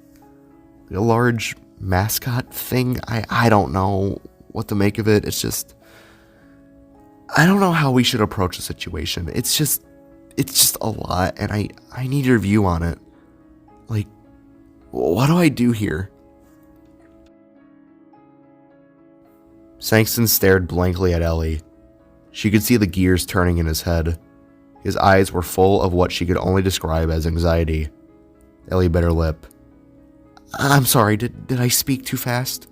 a large mascot thing. I don't know what to make of it. It's just, I don't know how we should approach the situation. It's just a lot, and I need your view on it. Like, what do I do here? Sankston stared blankly at Ellie. She could see the gears turning in his head. His eyes were full of what she could only describe as anxiety. Ellie bit her lip. I'm sorry, did I speak too fast?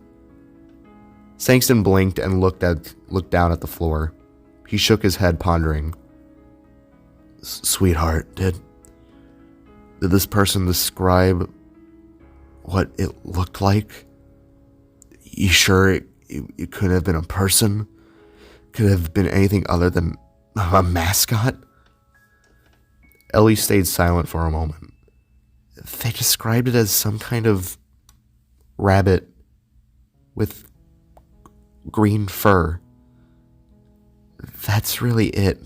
Sankston blinked and looked down at the floor. He shook his head, pondering. Sweetheart, did this person describe what it looked like? You sure it could have been a person? Could have been anything other than a mascot? Ellie stayed silent for a moment. They described it as some kind of rabbit with green fur. That's really it.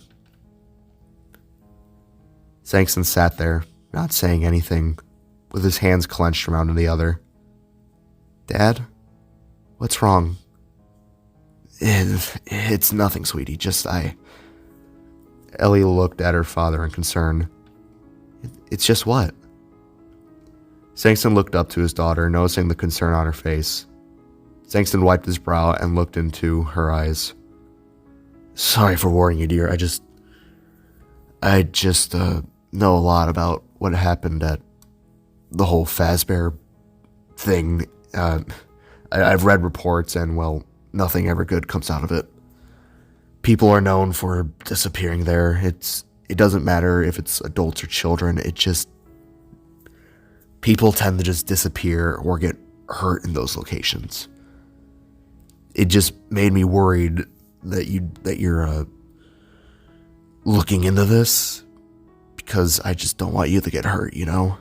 Sankston sat there, not saying anything, with his hands clenched from one to the other. Dad? What's wrong? It's nothing, sweetie, just Ellie looked at her father in concern. It's just what? Sankston looked up to his daughter, noticing the concern on her face. Sankston wiped his brow and looked into her eyes. Sorry for worrying you, dear. I just know a lot about what happened at the whole Fazbear thing. I've read reports, and, well, nothing ever good comes out of it. People are known for disappearing there. It doesn't matter if it's adults or children. People tend to just disappear or get hurt in those locations. It just made me worried that you're looking into this, because I just don't want you to get hurt, you know?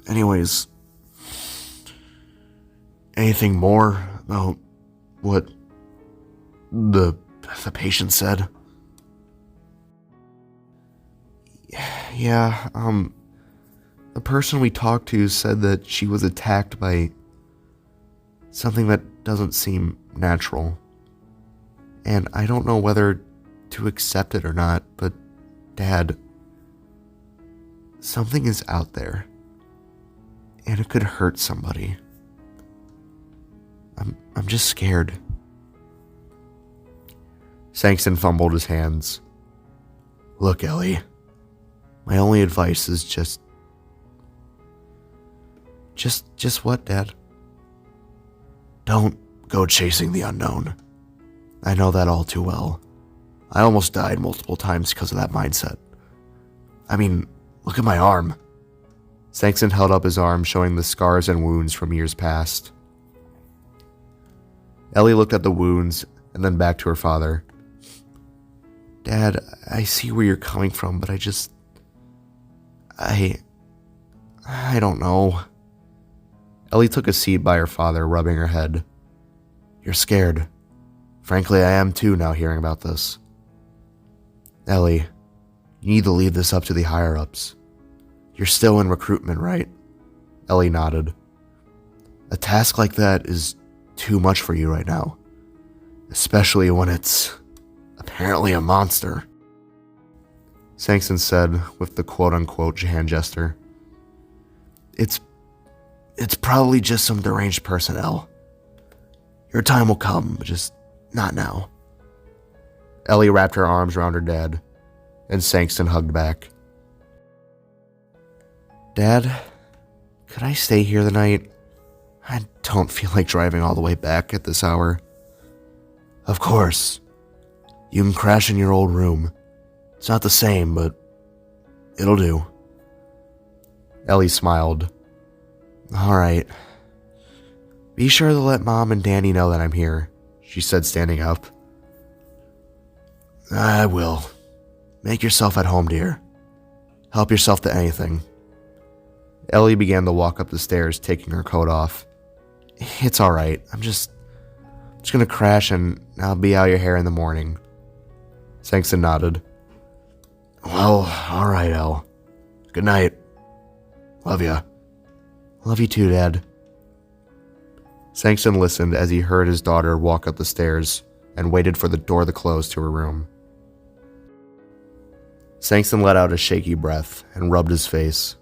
Anyways, anything more about what the patient said? Yeah, the person we talked to said that she was attacked by something that doesn't seem natural. And I don't know whether to accept it or not, but Dad, something is out there. And it could hurt somebody. I'm just scared. Sankston fumbled his hands. Look, Ellie, my only advice is just what, Dad? Don't go chasing the unknown. I know that all too well. I almost died multiple times because of that mindset. I mean, look at my arm. Sankston held up his arm, showing the scars and wounds from years past. Ellie looked at the wounds and then back to her father. Dad, I see where you're coming from, but I don't know. Ellie took a seat by her father, rubbing her head. You're scared. Frankly, I am too now hearing about this. Ellie, you need to leave this up to the higher-ups. You're still in recruitment, right? Ellie nodded. A task like that is too much for you right now, especially when it's apparently a monster, Sangston said with the quote-unquote hand gesture. It's probably just some deranged personnel. Your time will come, but just not now. Ellie wrapped her arms around her dad, and Sangston hugged back. Dad, could I stay here the night? I don't feel like driving all the way back at this hour. Of course. You can crash in your old room. It's not the same, but it'll do. Ellie smiled. All right. Be sure to let Mom and Danny know that I'm here, she said, standing up. I will. Make yourself at home, dear. Help yourself to anything. Ellie began to walk up the stairs, taking her coat off. It's all right. I'm just gonna crash and I'll be out your hair in the morning. Sangston nodded. Well, all right, Elle. Good night. Love ya. Love you too, Dad. Sangston listened as he heard his daughter walk up the stairs and waited for the door to close to her room. Sangston let out a shaky breath and rubbed his face.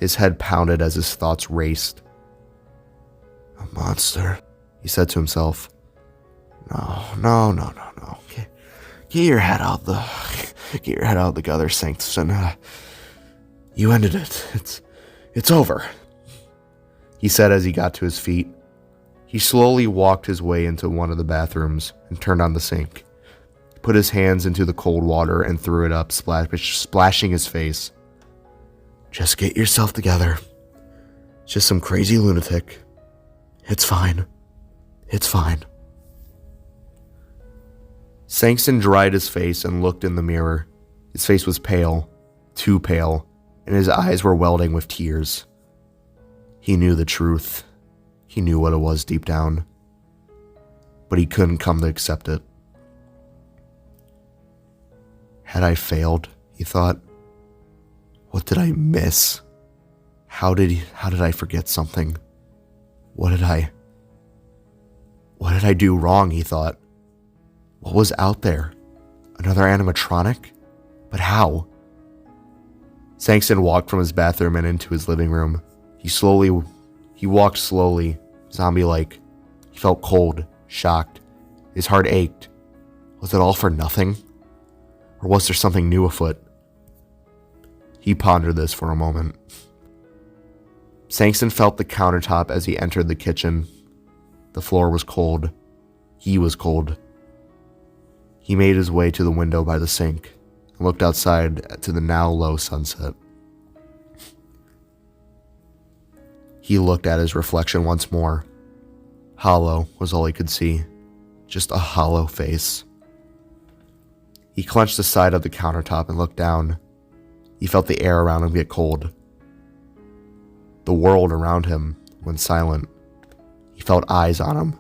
His head pounded as his thoughts raced. A monster, he said to himself. No. Get your head out the gutter, Sangston. You ended it. It's over, he said as he got to his feet. He slowly walked his way into one of the bathrooms and turned on the sink. He put his hands into the cold water and threw it up, splashing his face. Just get yourself together. It's just some crazy lunatic. It's fine. It's fine. Sangston dried his face and looked in the mirror. His face was pale, too pale, and his eyes were welding with tears. He knew the truth. He knew what it was deep down. But he couldn't come to accept it. Had I failed, he thought. What did I miss? How did I forget something? What did I do wrong, he thought. What was out there? Another animatronic? But how? Sangston walked from his bathroom and into his living room. He walked slowly, zombie-like. He felt cold, shocked. His heart ached. Was it all for nothing? Or was there something new afoot? He pondered this for a moment. Sangston felt the countertop as he entered the kitchen. The floor was cold. He was cold. He made his way to the window by the sink and looked outside to the now low sunset. He looked at his reflection once more. Hollow was all he could see. Just a hollow face. He clenched the side of the countertop and looked down. He felt the air around him get cold. The world around him went silent. He felt eyes on him.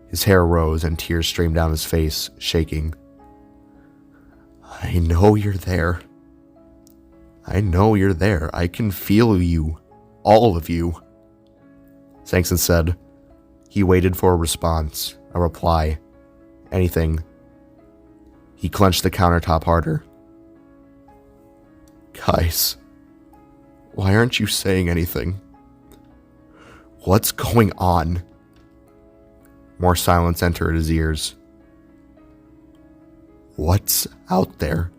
His hair rose and tears streamed down his face, shaking. I know you're there. I know you're there. I can feel you. All of you. Sangston said. He waited for a response, a reply, anything. He clenched the countertop harder. Guys, why aren't you saying anything? What's going on? More silence entered his ears. What's out there?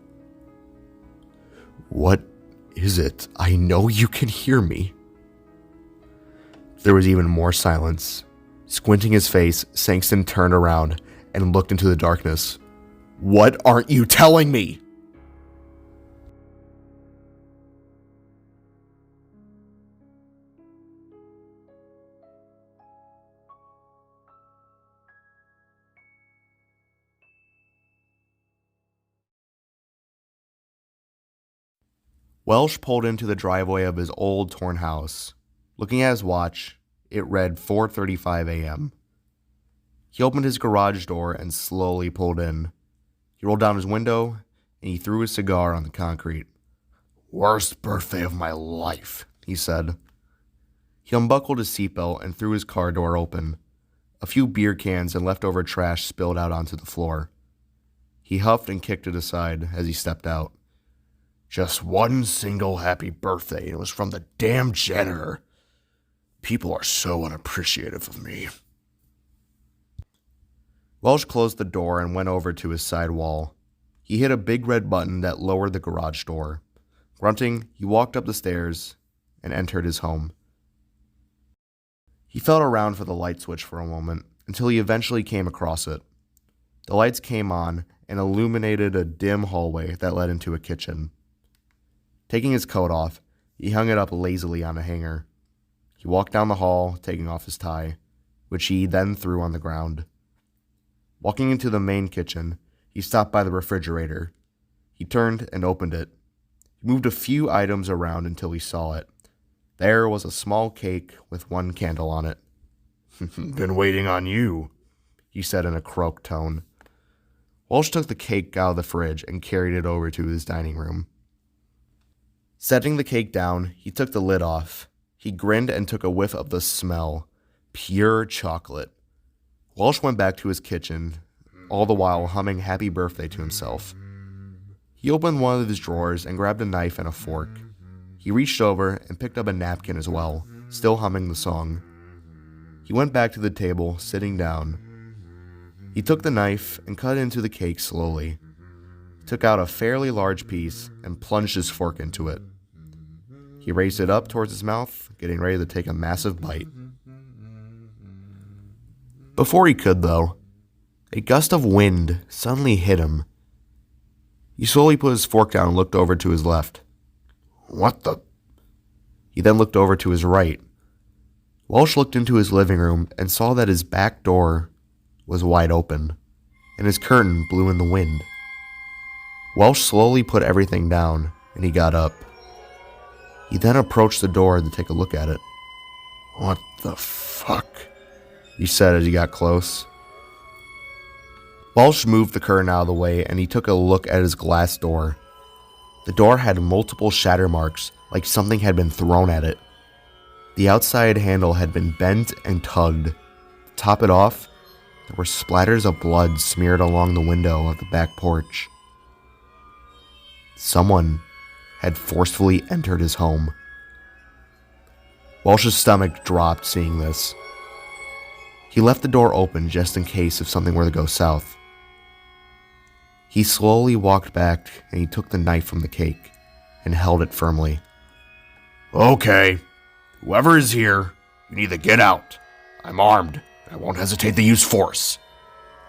What is it? I know you can hear me. There was even more silence. Squinting his face, Sangston turned around and looked into the darkness. What aren't you telling me? Welsh pulled into the driveway of his old, torn house. Looking at his watch, it read 4:35 a.m. He opened his garage door and slowly pulled in. He rolled down his window, and he threw his cigar on the concrete. Worst birthday of my life, He said. He unbuckled his seatbelt and threw his car door open. A few beer cans and leftover trash spilled out onto the floor. He huffed and kicked it aside as he stepped out. Just one single happy birthday, and it was from the damn janitor. People are so unappreciative of me. Welsh closed the door and went over to his side wall. He hit a big red button that lowered the garage door. Grunting, he walked up the stairs and entered his home. He felt around for the light switch for a moment until he eventually came across it. The lights came on and illuminated a dim hallway that led into a kitchen. Taking his coat off, he hung it up lazily on a hanger. He walked down the hall, taking off his tie, which he then threw on the ground. Walking into the main kitchen, he stopped by the refrigerator. He turned and opened it. He moved a few items around until he saw it. There was a small cake with one candle on it. Been waiting on you, he said in a croaked tone. Walsh took the cake out of the fridge and carried it over to his dining room. Setting the cake down, he took the lid off. He grinned and took a whiff of the smell. Pure chocolate. Walsh went back to his kitchen, all the while humming happy birthday to himself. He opened one of his drawers and grabbed a knife and a fork. He reached over and picked up a napkin as well, still humming the song. He went back to the table, sitting down. He took the knife and cut into the cake slowly. He took out a fairly large piece and plunged his fork into it. He raised it up towards his mouth, getting ready to take a massive bite. Before he could, though, a gust of wind suddenly hit him. He slowly put his fork down and looked over to his left. What the? He then looked over to his right. Walsh looked into his living room and saw that his back door was wide open, and his curtain blew in the wind. Walsh slowly put everything down, and he got up. He then approached the door to take a look at it. What the fuck? He said as he got close. Walsh moved the curtain out of the way, and he took a look at his glass door. The door had multiple shatter marks, like something had been thrown at it. The outside handle had been bent and tugged. To top it off, there were splatters of blood smeared along the window of the back porch. Someone had forcefully entered his home. Walsh's stomach dropped seeing this. He left the door open just in case if something were to go south. He slowly walked back and he took the knife from the cake and held it firmly. Okay, whoever is here, you need to get out. I'm armed. I won't hesitate to use force.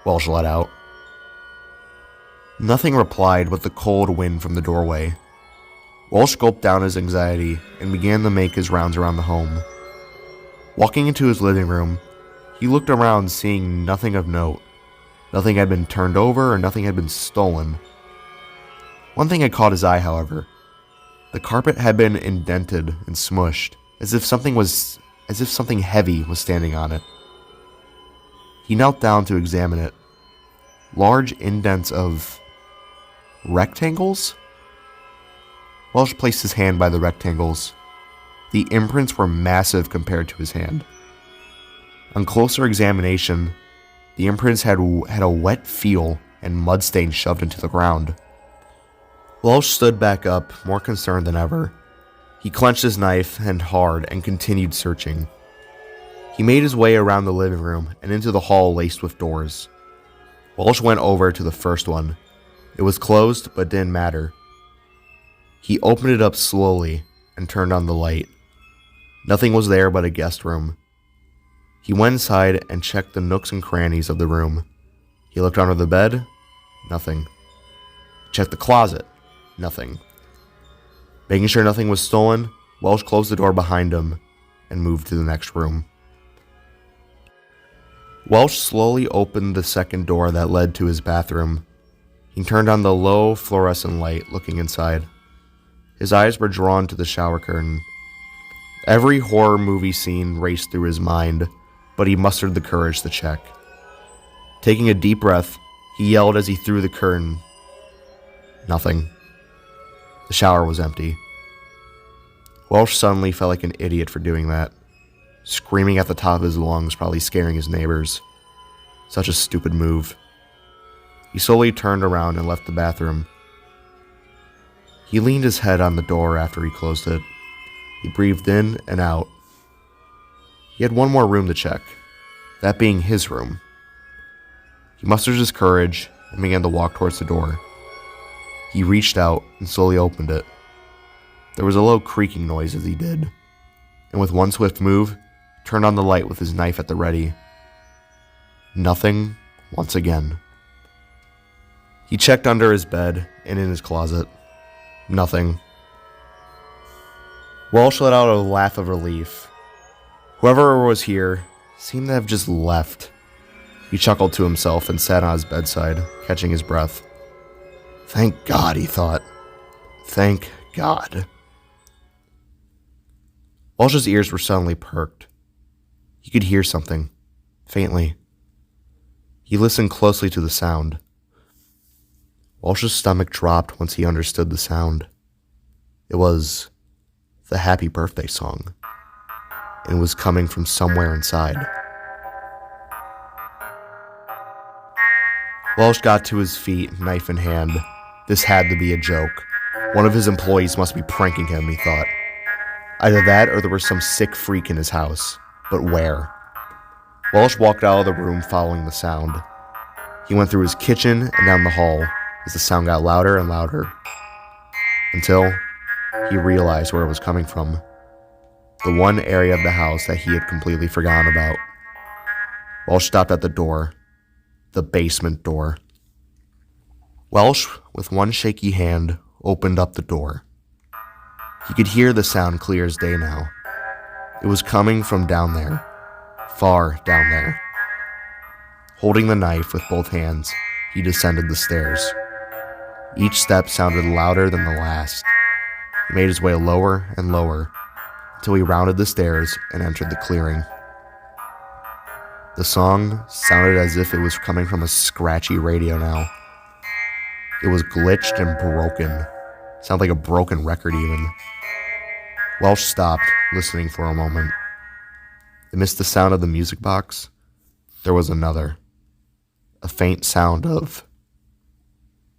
Walsh let out. Nothing replied but the cold wind from the doorway. Walsh gulped down his anxiety and began to make his rounds around the home. Walking into his living room, he looked around seeing nothing of note. Nothing had been turned over or nothing had been stolen. One thing had caught his eye, however. The carpet had been indented and smushed, as if something heavy was standing on it. He knelt down to examine it. Large indents of rectangles? Welsh placed his hand by the rectangles. The imprints were massive compared to his hand. On closer examination, the imprints had a wet feel and mud stains shoved into the ground. Welsh stood back up, more concerned than ever. He clenched his knife and hard and continued searching. He made his way around the living room and into the hall laced with doors. Welsh went over to the first one. It was closed, but didn't matter. He opened it up slowly and turned on the light. Nothing was there but a guest room. He went inside and checked the nooks and crannies of the room. He looked under the bed. Nothing. He checked the closet. Nothing. Making sure nothing was stolen, Welsh closed the door behind him and moved to the next room. Welsh slowly opened the second door that led to his bathroom. He turned on the low fluorescent light, looking inside. His eyes were drawn to the shower curtain. Every horror movie scene raced through his mind, but he mustered the courage to check. Taking a deep breath, he yelled as he threw the curtain. Nothing. The shower was empty. Welsh suddenly felt like an idiot for doing that. screaming at the top of his lungs, probably scaring his neighbors. Such a stupid move. He slowly turned around and left the bathroom. He leaned his head on the door after he closed it. He breathed in and out. He had one more room to check, that being his room. He mustered his courage and began to walk towards the door. He reached out and slowly opened it. There was a low creaking noise as he did, and with one swift move, turned on the light with his knife at the ready. Nothing once again. He checked under his bed and in his closet. Nothing. Walsh let out a laugh of relief. Whoever was here seemed to have just left. He chuckled to himself and sat on his bedside, catching his breath. Thank God, he thought. Thank God. Walsh's ears were suddenly perked. He could hear something, faintly. He listened closely to the sound. Walsh's stomach dropped once he understood the sound. It was the happy birthday song, and it was coming from somewhere inside. Walsh got to his feet, knife in hand. This had to be a joke. One of his employees must be pranking him, he thought. Either that or there was some sick freak in his house. But where? Walsh walked out of the room following the sound. He went through his kitchen and down the hall as the sound got louder and louder, until he realized where it was coming from. The one area of the house that he had completely forgotten about. Walsh stopped at the door. The basement door. Walsh, with one shaky hand, opened up the door. He could hear the sound clear as day now. It was coming from down there, far down there. Holding the knife with both hands, he descended the stairs. Each step sounded louder than the last. He made his way lower and lower, until he rounded the stairs and entered the clearing. The song sounded as if it was coming from a scratchy radio now. It was glitched and broken. Sounded like a broken record even. Walsh stopped, listening for a moment. Amidst the sound of the music box, there was another. A faint sound of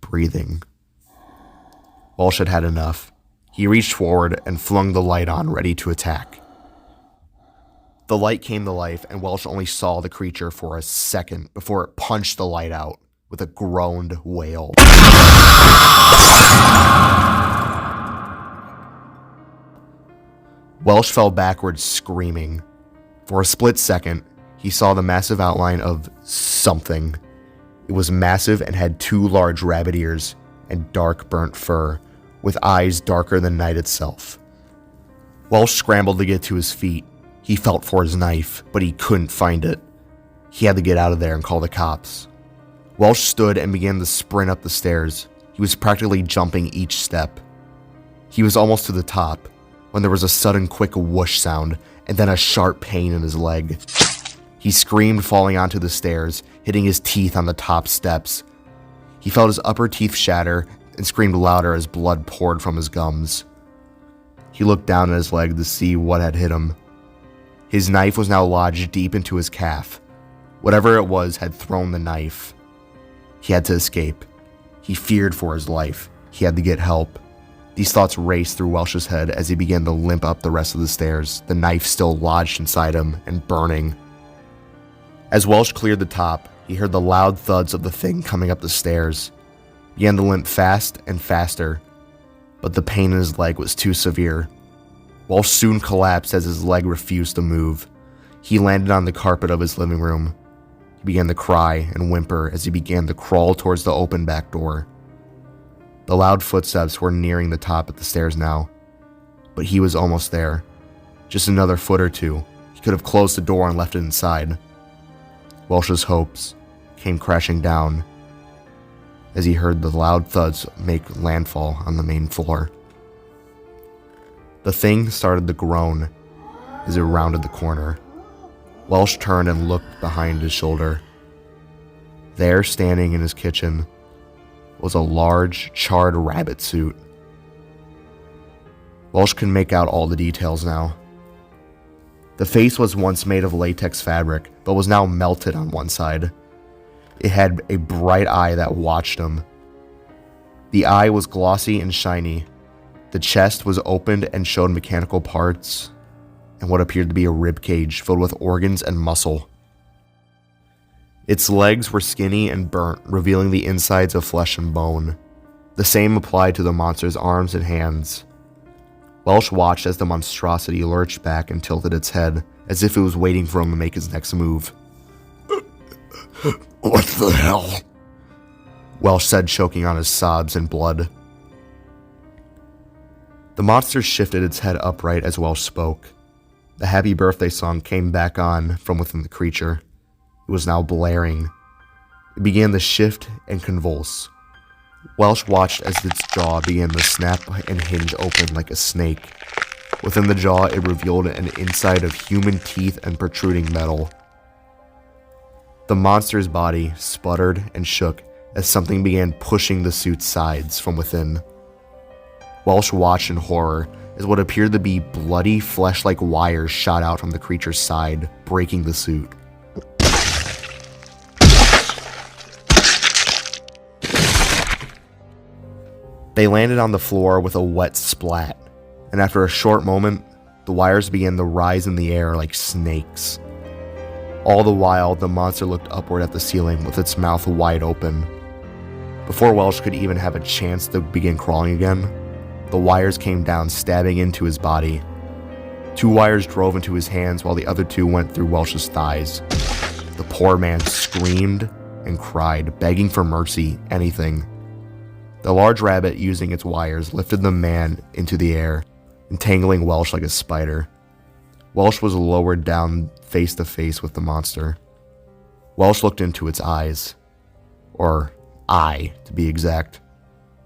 breathing. Walsh had had enough. He reached forward and flung the light on, ready to attack. The light came to life, and Walsh only saw the creature for a second before it punched the light out with a groaned wail. Walsh fell backwards, screaming. For a split second, he saw the massive outline of something. It was massive and had 2 large rabbit ears and dark burnt fur, with eyes darker than night itself. Walsh scrambled to get to his feet. He felt for his knife, but he couldn't find it. He had to get out of there and call the cops. Walsh stood and began to sprint up the stairs. He was practically jumping each step. He was almost to the top, when there was a sudden quick whoosh sound, and then a sharp pain in his leg. He screamed, falling onto the stairs, hitting his teeth on the top steps. He felt his upper teeth shatter and screamed louder as blood poured from his gums. He looked down at his leg to see what had hit him. His knife was now lodged deep into his calf. Whatever it was had thrown the knife. He had to escape. He feared for his life. He had to get help. These thoughts raced through Welsh's head as he began to limp up the rest of the stairs, the knife still lodged inside him and burning. As Welsh cleared the top, he heard the loud thuds of the thing coming up the stairs. He began to limp fast and faster, but the pain in his leg was too severe. Welsh soon collapsed as his leg refused to move. He landed on the carpet of his living room. He began to cry and whimper as he began to crawl towards the open back door. The loud footsteps were nearing the top of the stairs now, but he was almost there. Just another foot or two. He could have closed the door and left it inside. Welsh's hopes came crashing down as he heard the loud thuds make landfall on the main floor. The thing started to groan as it rounded the corner. Welsh turned and looked behind his shoulder. There, standing in his kitchen, was a large, charred rabbit suit. Welsh could make out all the details now. The face was once made of latex fabric, but was now melted on one side. It had a bright eye that watched him. The eye was glossy and shiny. The chest was opened and showed mechanical parts and what appeared to be a rib cage filled with organs and muscle. Its legs were skinny and burnt, revealing the insides of flesh and bone. The same applied to the monster's arms and hands. Welsh watched as the monstrosity lurched back and tilted its head, as if it was waiting for him to make his next move. What the hell? Welsh said, choking on his sobs and blood. The monster shifted its head upright as Welsh spoke. The happy birthday song came back on from within the creature. It was now blaring. It began to shift and convulse. Welsh watched as its jaw began to snap and hinge open like a snake. Within the jaw, it revealed an inside of human teeth and protruding metal. The monster's body sputtered and shook as something began pushing the suit's sides from within. Welsh watched in horror as what appeared to be bloody, flesh-like wires shot out from the creature's side, breaking the suit. They landed on the floor with a wet splat, and after a short moment, the wires began to rise in the air like snakes. All the while, the monster looked upward at the ceiling with its mouth wide open. Before Welsh could even have a chance to begin crawling again, the wires came down, stabbing into his body. 2 wires drove into his hands while the other 2 went through Welsh's thighs. The poor man screamed and cried, begging for mercy, anything. The large rabbit, using its wires, lifted the man into the air, entangling Welsh like a spider. Welsh was lowered down face to face with the monster. Welsh looked into its eyes. Or eye, to be exact.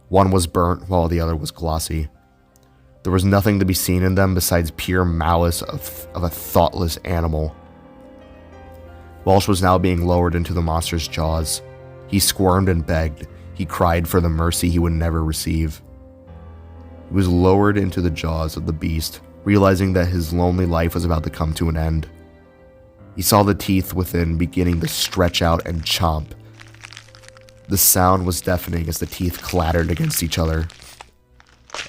One was burnt while the other was glossy. There was nothing to be seen in them besides pure malice of a thoughtless animal. Welsh was now being lowered into the monster's jaws. He squirmed and begged. He cried for the mercy he would never receive. He was lowered into the jaws of the beast, realizing that his lonely life was about to come to an end. He saw the teeth within beginning to stretch out and chomp. The sound was deafening as the teeth clattered against each other.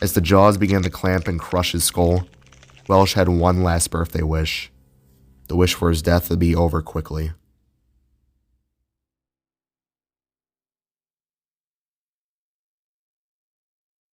As the jaws began to clamp and crush his skull, Welsh had one last birthday wish. The wish for his death to be over quickly.